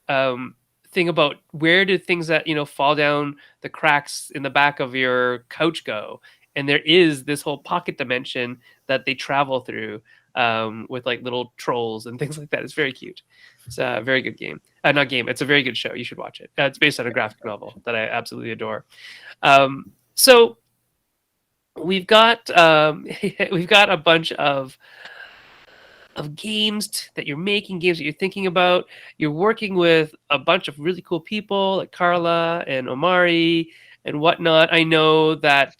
um, thing about where do things that fall down the cracks in the back of your couch go, and there is this whole pocket dimension that they travel through with like little trolls and things like that. It's very cute. It's a very good game. Not game. It's a very good show. You should watch it. It's based on a graphic novel that I absolutely adore. So we've got we've got a bunch of games that you're making, games that you're thinking about. You're working with a bunch of really cool people like Carla and Omari and whatnot. I know that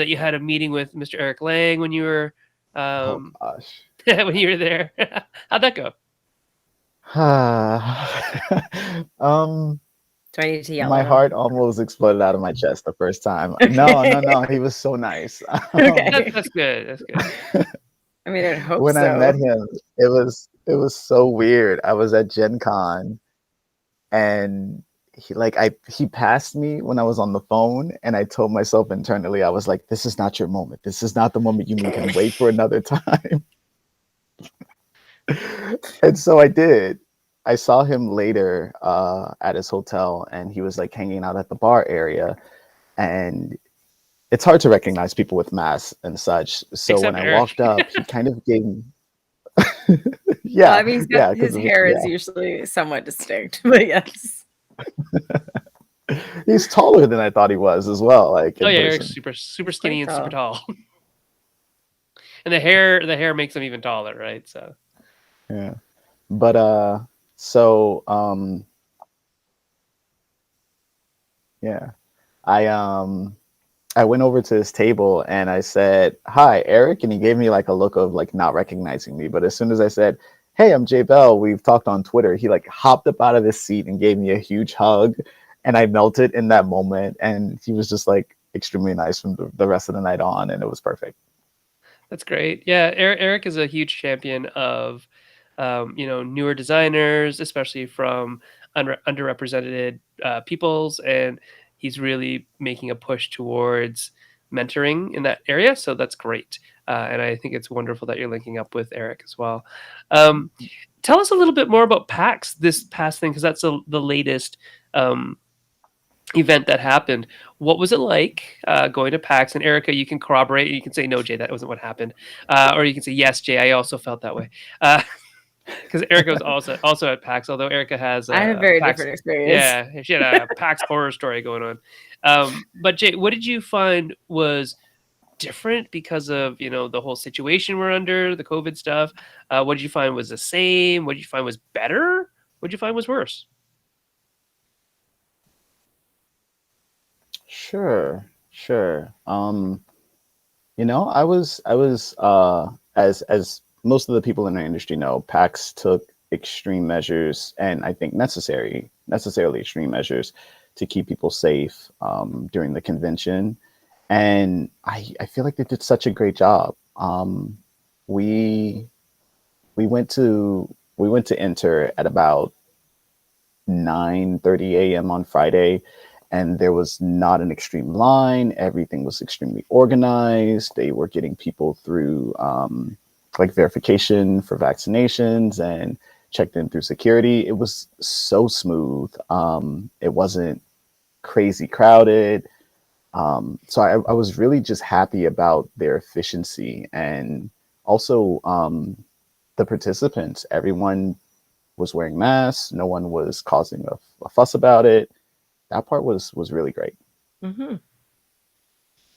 you had a meeting with Mr. Eric Lang when you were Oh um, gosh. when you were there. How'd that go? um, Do I need to yell my at him? heart almost exploded out of my chest the first time. No, no, no. He was so nice. Um, Okay. That's good. That's good. I mean, I'd hope when I met so. him, it was so weird. I was at Gen Con, and he passed me when I was on the phone, and I told myself internally, I was like, this is not your moment. This is not the moment you meet him. Wait for another time. And so I did. I saw him later at his hotel, and he was like hanging out at the bar area. And it's hard to recognize people with masks and such. So when Except I Eric. walked up, he kind of gave me, Well, yeah, I mean, yeah, his because hair yeah, is usually somewhat distinct, but yes. he's taller than I thought he was as well, like Oh in yeah, Eric's person. super He's skinny quite and super tall. tall. And the hair makes him even taller, right? So Yeah, but so Yeah. I I went over to his table and I said, "Hi, Eric," and he gave me like a look of like not recognizing me. But as soon as I said, "Hey, I'm Jay Bell. We've talked on Twitter," he like hopped up out of his seat and gave me a huge hug, and I melted in that moment. And he was just like extremely nice from the rest of the night on, and it was perfect. That's great. Yeah, Eric is a huge champion of, newer designers, especially from underrepresented peoples, and he's really making a push towards mentoring in that area. So that's great, and I think it's wonderful that you're linking up with Eric as well. Um, Tell us a little bit more about PAX this past thing, because that's the latest. Event that happened. What was it like going to PAX? And Erica, you can corroborate. You can say, no, Jay, that wasn't what happened. Or you can say, yes, Jay, I also felt that way. Because Erica was also at PAX, although Erica has I had a a very PAX. different experience. Yeah, she had a PAX horror story going on. But Jay, what did you find was different because of the whole situation we're under, the COVID stuff? What did you find was the same? What did you find was better? What did you find was worse? Sure, sure. As most of the people in the industry know, PAX took extreme measures, and I think necessarily extreme measures to keep people safe during the convention. And I feel like they did such a great job. We we went to enter at about 9:30 a.m. on Friday, and there was not an extreme line. Everything was extremely organized. They were getting people through like verification for vaccinations and checked in through security. It was so smooth. It wasn't crazy crowded. So I was really just happy about their efficiency and also the participants. Everyone was wearing masks. No one was causing a fuss about it. That part was really great. Hmm.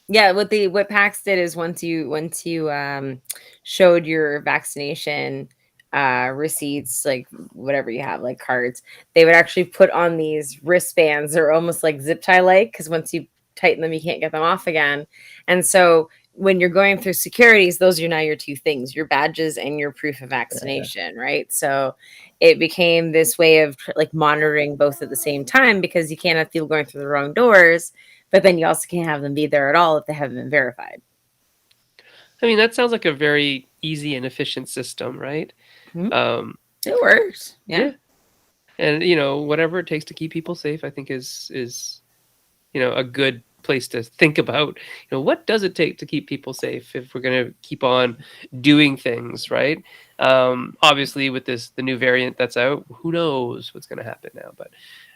Yeah, what PAX did is once you showed your vaccination receipts, like whatever you have, like cards, they would actually put on these wristbands. They're almost like zip tie like, because once you tighten them, you can't get them off again. And so when you're going through securities, those are now your two things: your badges and your proof of Yeah. vaccination, right? So it became this way of like monitoring both at the same time, because you can't have people going through the wrong doors, but then you also can't have them be there at all if they haven't been verified. I mean, that sounds like a very easy and efficient system, right? Mhm. Um, It works. Yeah. yeah, and whatever it takes to keep people safe, I think is a good place to think about. What does it take to keep people safe if we're going to keep on doing things, right? Obviously, with the new variant that's out, who knows what's going to happen now? But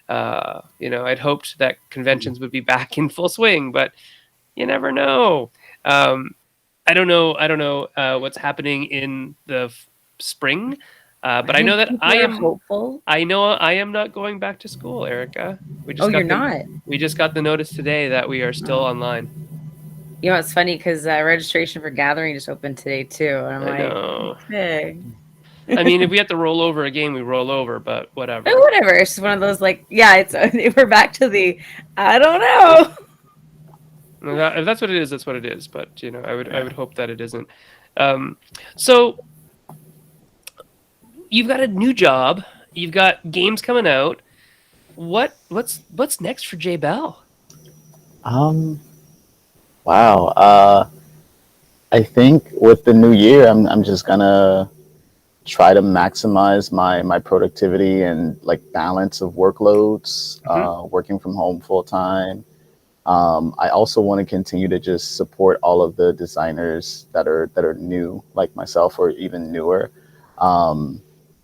I'd hoped that conventions would be back in full swing, but you never know. Um, I don't know what's happening in the spring, I but I know think that people are hopeful. I know I am not going back to school, Erica. We Oh, just you're got not. the notice today that we are still Oh. online. You know, it's funny because registration for gathering just opened today too, and I'm I like, know. okay. I mean, if we have to roll over a game, we roll over, but But whatever. whatever. It's just one of those like, yeah, it's we're back to the I don't know. If that's what it is, that's what it is. But I Yeah. would hope that it isn't. Um, so you've got a new job, you've got games coming out. What's next for Jay Bell? Um. Wow. I think with the new year, I'm just gonna try to maximize my productivity and like balance of workloads. Hmm. Working from home full time. I also want to continue to just support all of the designers that are new, like myself, or even newer, um,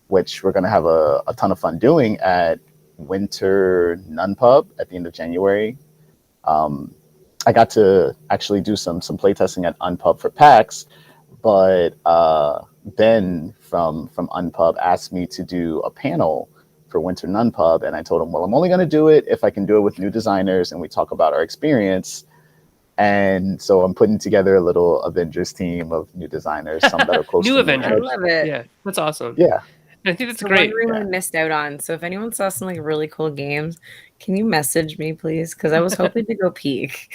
which we're going to have a ton of fun doing at Winter Nun Pub at the end of January. Um, I got to actually do some playtesting at Unpub for PAX, but Ben from Unpub asked me to do a panel for Winter Nun Pub, and I told him, well, I'm only going to do it if I can do it with new designers and we talk about our experience. And so I'm putting together a little Avengers team of new designers, some that are close New to me. I Avengers. love it. Yeah, that's awesome. Yeah, I think It's that's the one great. room I yeah, missed out on. So if anyone saw some like really cool games, Can you message me, please? Because I was hoping to go peek.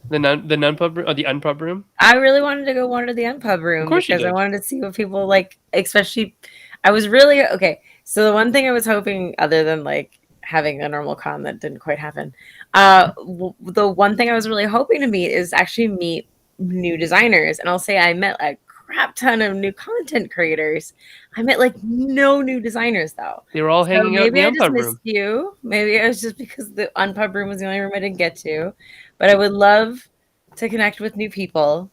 The nun pub room, or the unpub room. I really wanted to go wander the unpub Of room course you because I did. wanted to see what people like, especially I was really okay. So the one thing I was hoping, other than like having a normal con that didn't quite happen, the one thing I was really hoping to meet is actually meet new designers. And I'll say I met a crap ton of new content creators. I met like no new designers though. They were all So hanging out in maybe the I just unpub missed room. you. Maybe it was just because the unpub room was the only room I didn't get to. But I would love to connect with new people.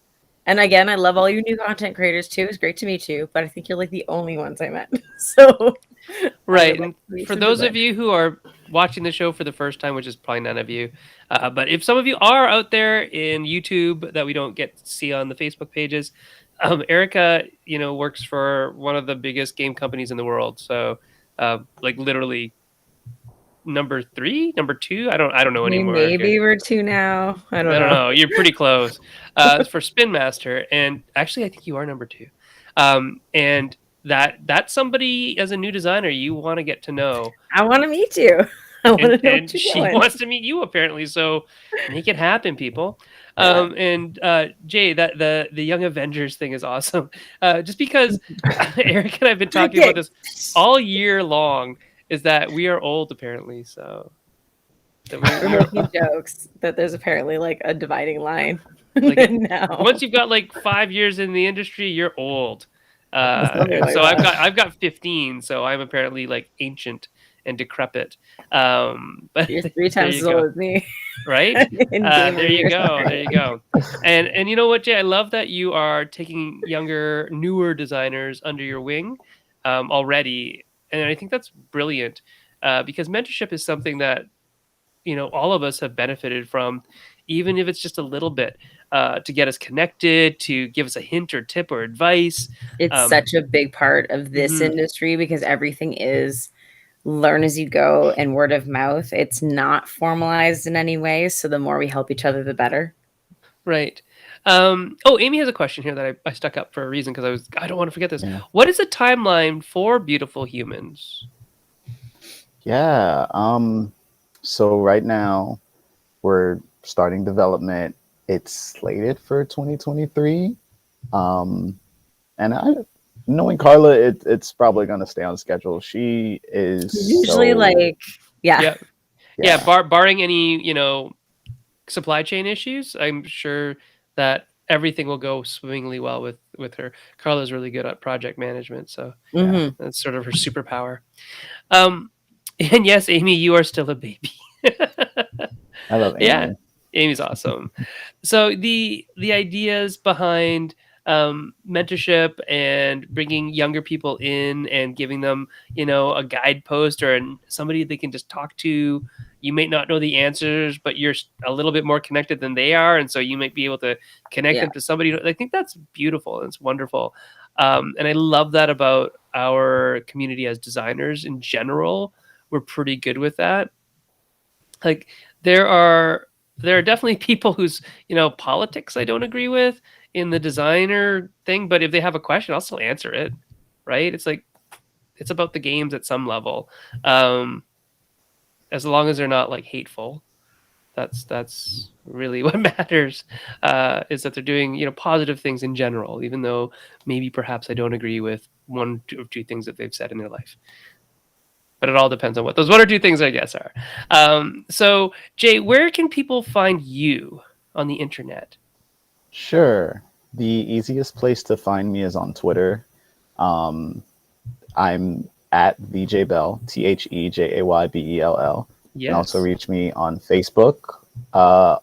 And again, I love all you new content creators too. It's great to meet you, but I think you're like the only ones I met. So I Right. would like And to meet for some those of designers. you who are watching the show for the first time, which is probably none of you, but if some of you are out there in YouTube that we don't get to see on the Facebook pages, Erica, works for one of the biggest game companies in the world. So, like literally number three, number two. I don't know anymore, Erica. Maybe we're two now. I don't I don't know. know. You're pretty close. It's for Spin Master, and actually, I think you are number two. And that's somebody as a new designer you want to get to know, I want to meet you. I want and to know what you're she doing. wants to meet you apparently. So make it happen, people. Yeah. And Jay, that the Young Avengers thing is awesome. Just because Eric and I've been talking about Okay. this all year long, is that we are old apparently. So that we We're we are making jokes that there's apparently like a dividing line like now. once you've got like 5 years in the industry, you're old. Something And like so that. I've got 15, so I'm apparently like ancient and decrepit. But You're three there times you as go. old as me Right? in gamer There you years. go. There you go. And you know what, Jay? I love that you are taking younger, newer designers under your wing already, and I think that's brilliant because mentorship is something that all of us have benefited from, even if it's just a little bit, to get us connected, to give us a hint or tip or advice. It's Um, such a big part of this mhm. industry because everything is learn as you go and word of mouth. It's not formalized in any way. So the more we help each other, the better. Right. Amy has a question here that I stuck up for a reason because I don't want to forget this. Yeah. What is the timeline for Beautiful Humans? Yeah. So right now we're starting development. It's slated for 2023. Um, and knowing Carla, it's probably going to stay on schedule. She is Usually, so, like, yeah, Yeah, yeah. yeah, Barring any supply chain issues, I'm sure that everything will go swimmingly well with her. Carla's really good at project management, so yeah. hmm that's sort of her superpower. Um, and yes, Amy, you are still a baby. I love Yeah, Amy. Amy's awesome. So the ideas behind mentorship and bringing younger people in and giving them a guidepost or somebody they can just talk to. You may not know the answers, but you're a little bit more connected than they are, and so you might be able to connect yeah. them to somebody. I think that's beautiful and it's wonderful, and I love that about our community as designers in general. We're pretty good with that. Like there are there are definitely people whose politics I don't agree with in the designer thing, but if they have a question, I'll still answer it. Right? It's like it's about the games at some level, um, as long as they're not like hateful. That's really what matters. Is that they're doing positive things in general, even though maybe perhaps I don't agree with one or two things that they've said in their life. But it all depends on what those one or two things I guess are. So Jay, where can people find you on the internet? Sure. The easiest place to find me is on Twitter. Um, I'm at VJ Bell, TheJaybell. You can also Yes. reach me on Facebook, uh,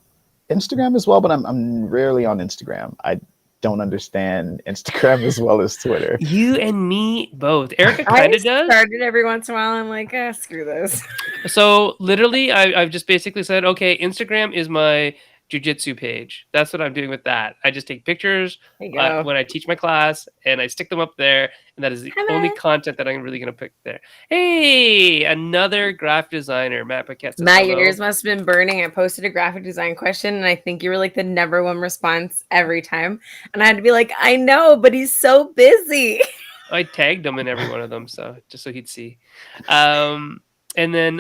Instagram as well, but I'm rarely on Instagram. I don't understand Instagram as well as Twitter. You and me both. Erica I kind of does. started every once in a while. I'm like, screw this. So literally, I've just basically said, okay, Instagram is my jujitsu page. That's what I'm doing with that. I just take pictures There you go. when I teach my class, and I stick them up there, and that is the Hi, only Matt. content that I'm really going to pick there. Hey, another graphic designer, Matt Paquette says Matt, your hello. ears must have been burning. I posted a graphic design question, and I think you were like the number one response every time. And I had to be like, I know, but he's so busy. I tagged him in every one of them, so just so he'd see. And then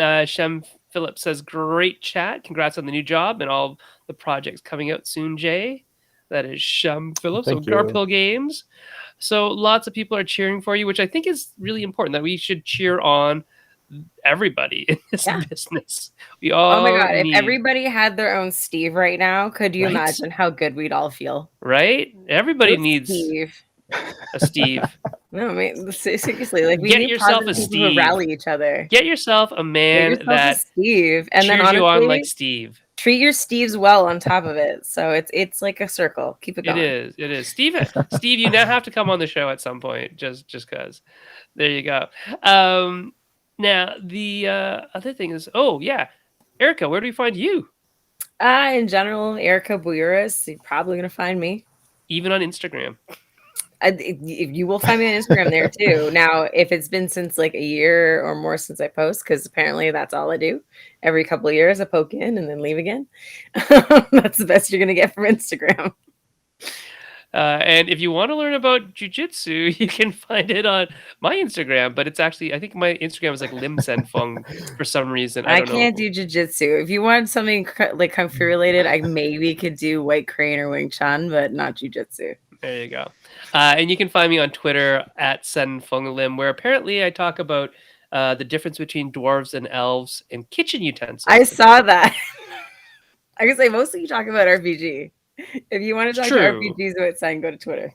Philip says, great chat. Congrats on the new job and all the projects coming out soon, Jay. That is Philip. So Thank you. Garphill Games. So lots of people are cheering for you, which I think is really important, that we should cheer on everybody in this business. We all Oh my God. need, If everybody had their own Steve right now, could you Right? imagine how good we'd all feel? right? Everybody Go needs Steve. a Steve. No, I mean, seriously, like we Get need yourself positive a people who Steve. rally each other. Get yourself a Get man yourself a that Steve. And then cheers you on honestly, like Steve. treat your Steves well on top of it. So it's like a circle. Keep it It going. is. Steve, you now have to come on the show at some point, just because. There you go. Now the other thing is, oh yeah, Erica, where do we find you? In general, Erica Buyuris, you're probably gonna find me. Even on Instagram. You will find me on Instagram there too. Now, if it's been since like a year or more since I post, because apparently that's all I do. Every couple of years, I poke in and then leave again. That's the best you're gonna get from Instagram. And if you want to learn about jujitsu, you can find it on my Instagram. But it's actually, I think my Instagram is like Lim Sen Fung for some reason. I don't can't know. do jujitsu. If you want something like kung fu related, I maybe could do White Crane or Wing Chun, but not jujitsu. There you go. And you can find me on Twitter at Sen Fung Lim, where apparently I talk about the difference between dwarves and elves and kitchen utensils. I saw that. I can say mostly you talk about RPG. If you want to talk to RPGs about Sen, go to Twitter.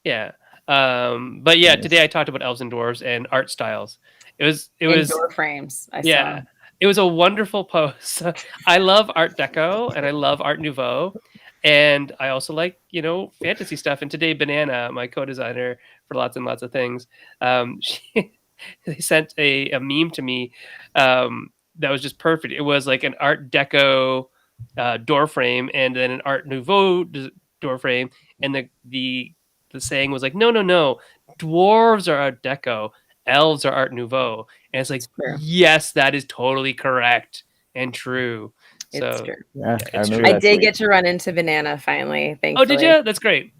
Yeah. But yeah, today I talked about elves and dwarves and art styles. It was door frames. I saw. It was a wonderful post. I love Art Deco and I love Art Nouveau. And I also like, fantasy stuff. And today, Banana, my co-designer for lots and lots of things, they sent a meme to me that was just perfect. It was like an Art Deco door frame and then an Art Nouveau door frame. And the saying was like, no, dwarves are Art Deco, elves are Art Nouveau. And it's like, yes, that is totally correct and true. It's true. Yeah, I did get to run into Banana finally. Thankfully. Oh, did you? That's great.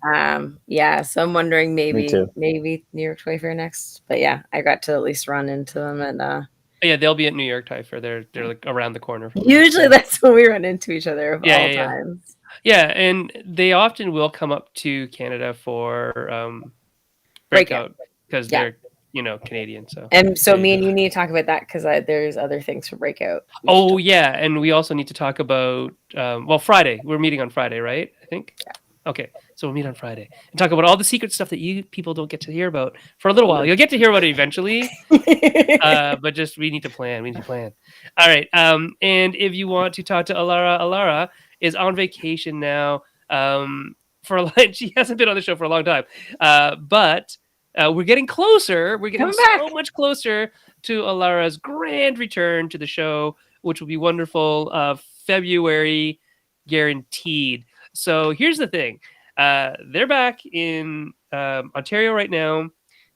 Yeah. So I'm wondering maybe New York Toy Fair next. But yeah, I got to at least run into them and. Yeah, they'll be at New York Toy Fair. They're like around the corner. From Usually that's when we run into each other of all times. Yeah, and they often will come up to Canada for breakout because they're Canadian. So me and you need to talk about that because there's other things for breakout. Oh yeah, and we also need to talk about Friday. We're meeting on Friday, right? I think. Yeah. Okay, so we'll meet on Friday and talk about all the secret stuff that you people don't get to hear about for a little while. You'll get to hear about it eventually, but just we need to plan. All right, and if you want to talk to Alara is on vacation now. She hasn't been on the show for a long time, but we're getting closer. We're getting so much closer to Alara's grand return to the show, which will be wonderful. February guaranteed. So here's the thing. They're back in Ontario right now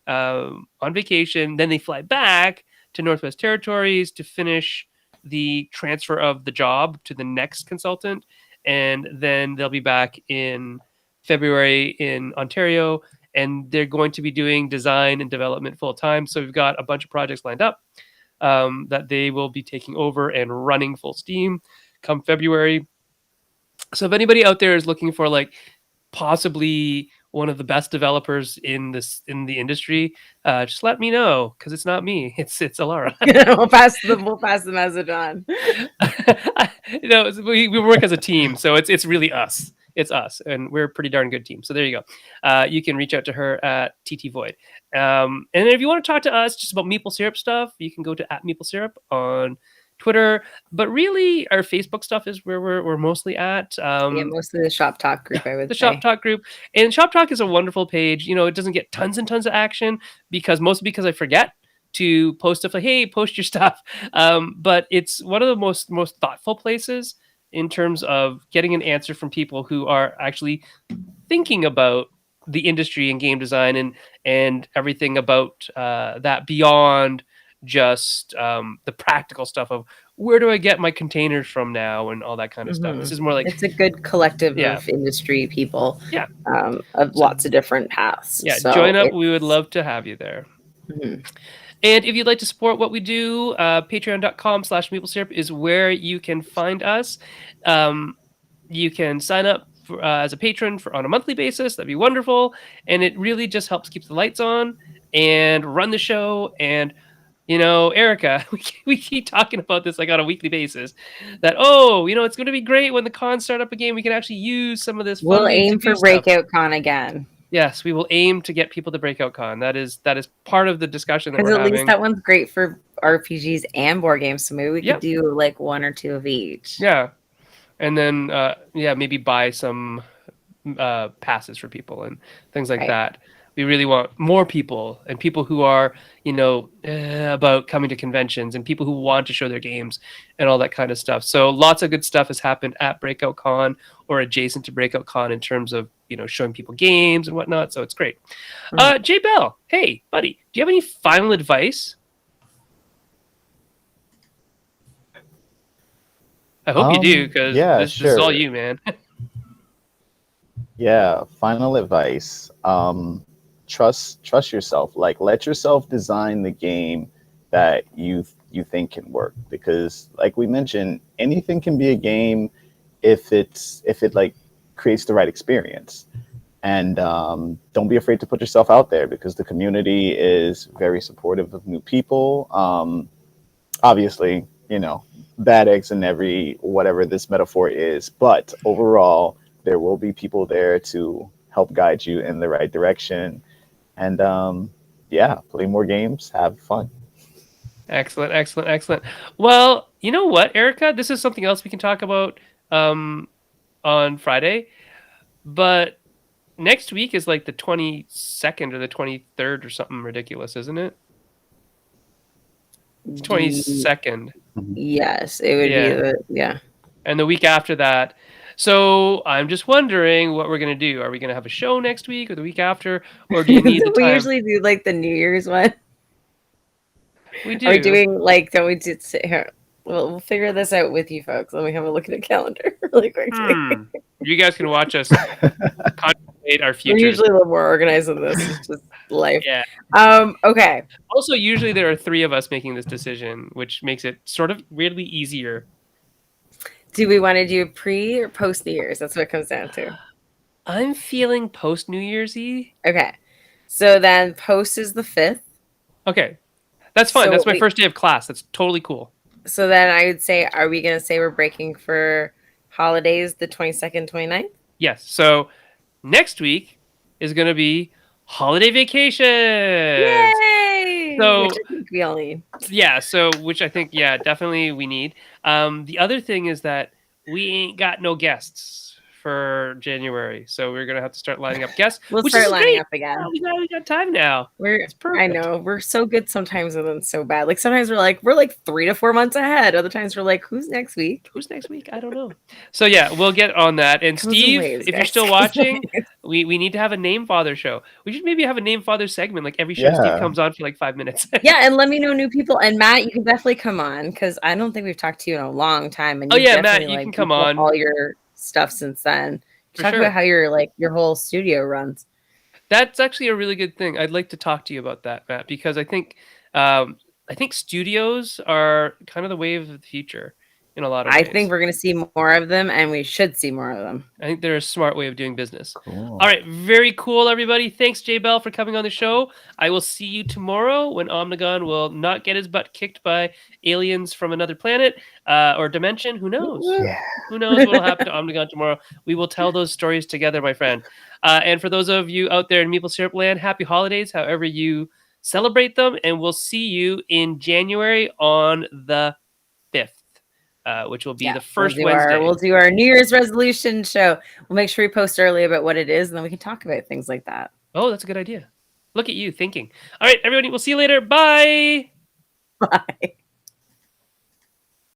on vacation. Then they fly back to Northwest Territories to finish the transfer of the job to the next consultant. And then they'll be back in February in Ontario. And they're going to be doing design and development full time. So we've got a bunch of projects lined up that they will be taking over and running full steam come February. So if anybody out there is looking for like possibly one of the best developers in the industry, just let me know because it's not me. It's Alara. we'll pass the message on. We work as a team, so it's really us. It's us, and we're a pretty darn good team. So there you go. You can reach out to her at TT Void. And if you want to talk to us just about maple syrup stuff, you can go to @MapleSyrup on Twitter. But really, our Facebook stuff is where we're mostly at. Mostly the Shop Talk group, I would say. The Shop Talk group. And Shop Talk is a wonderful page. It doesn't get tons and tons of action mostly because I forget to post stuff like, hey, post your stuff. But it's one of the most thoughtful places in terms of getting an answer from people who are actually thinking about the industry and game design and everything about that beyond just the practical stuff of where do I get my containers from now and all that kind of stuff. This is more like it's a good collective of industry people of lots of different paths. Yeah, so join up. We would love to have you there. And if you'd like to support what we do, patreon.com/maple syrup is where you can find us. You can sign up as a patron on a monthly basis. That'd be wonderful. And it really just helps keep the lights on and run the show. And, Erica, we keep talking about this like on a weekly basis that, it's going to be great when the cons start up again. We can actually use some of this We'll funding to aim do for stuff. Breakout Con again. Yes, we will aim to get people to Breakout Con. That is part of the discussion that we're Because at having. least that one's great for RPGs and board games. So maybe we could do like one or two of each. Yeah. And then, maybe buy some passes for people and things like that. We really want more people and people who are, about coming to conventions and people who want to show their games and all that kind of stuff. So lots of good stuff has happened at Breakout Con or adjacent to Breakout Con in terms of, showing people games and whatnot. So it's great. Jay Bell, hey, buddy, do you have any final advice? I hope you do, because this is all you, man. Yeah, final advice. Trust yourself. Like, let yourself design the game that you think can work. Because, like we mentioned, anything can be a game if it like creates the right experience. And don't be afraid to put yourself out there, because the community is very supportive of new people. Obviously, bad eggs in every whatever this metaphor is, but overall, there will be people there to help guide you in the right direction. And play more games, have fun. Excellent. Well, you know what, Erica? This is something else we can talk about on Friday. But next week is like the 22nd or the 23rd or something ridiculous, isn't it? 22nd. Yes, it would be And the week after that. So I'm just wondering what we're going to do. Are we going to have a show next week or the week after? Or do you need the time? We usually do like the New Year's one. We do. Are we doing like, don't we do here? Well, we'll figure this out with you folks. Let me have a look at the calendar really quickly. You guys can watch us contemplate our future. We're usually a little more organized than this. It's just life. Yeah. Okay. Also, usually there are three of us making this decision, which makes it sort of weirdly easier. Do we want to do pre or post New Year's? That's what it comes down to. I'm feeling post New Year's Eve. Okay. So then post is the 5th. Okay. That's fine. That's my first day of class. That's totally cool. So then I would say, are we going to say we're breaking for holidays the 22nd, 29th? Yes. So next week is going to be holiday vacation. Yay! So, which I think we all need. Yeah. So, which I think, definitely we need. The other thing is that we ain't got no guests for January, so we're gonna have to start lining up guests. We'll which start is lining great. up again. We got time now. It's perfect. I know we're so good sometimes and then so bad. Like sometimes we're like 3 to 4 months ahead. Other times we're like, who's next week? I don't know. So we'll get on that. And Steve, if you're still watching, we need to have a Name Father show. We should maybe have a Name Father segment. Like every show, Steve comes on for like 5 minutes. Yeah, and let me know new people. And Matt, you can definitely come on because I don't think we've talked to you in a long time. And Matt, you can come on. All your stuff since then. Talk about how your whole studio runs. That's actually a really good thing. I'd like to talk to you about that, Matt, because I think studios are kind of the wave of the future in a lot of ways. I think we're going to see more of them, and we should see more of them. I think they're a smart way of doing business. Cool. All right, very cool, everybody. Thanks, Jay Bell, for coming on the show. I will see you tomorrow when Omnigon will not get his butt kicked by aliens from another planet or dimension. Who knows? Yeah. Who knows what will happen to Omnigon tomorrow? We will tell those stories together, my friend. And for those of you out there in Maple Syrup Land, happy holidays, however you celebrate them. And we'll see you in January on the 5th. Which will be the first Wednesday. We'll do our New Year's resolution show. We'll make sure we post early about what it is, and then we can talk about things like that. Oh, that's a good idea. Look at you thinking. All right, everybody, we'll see you later. Bye. Bye.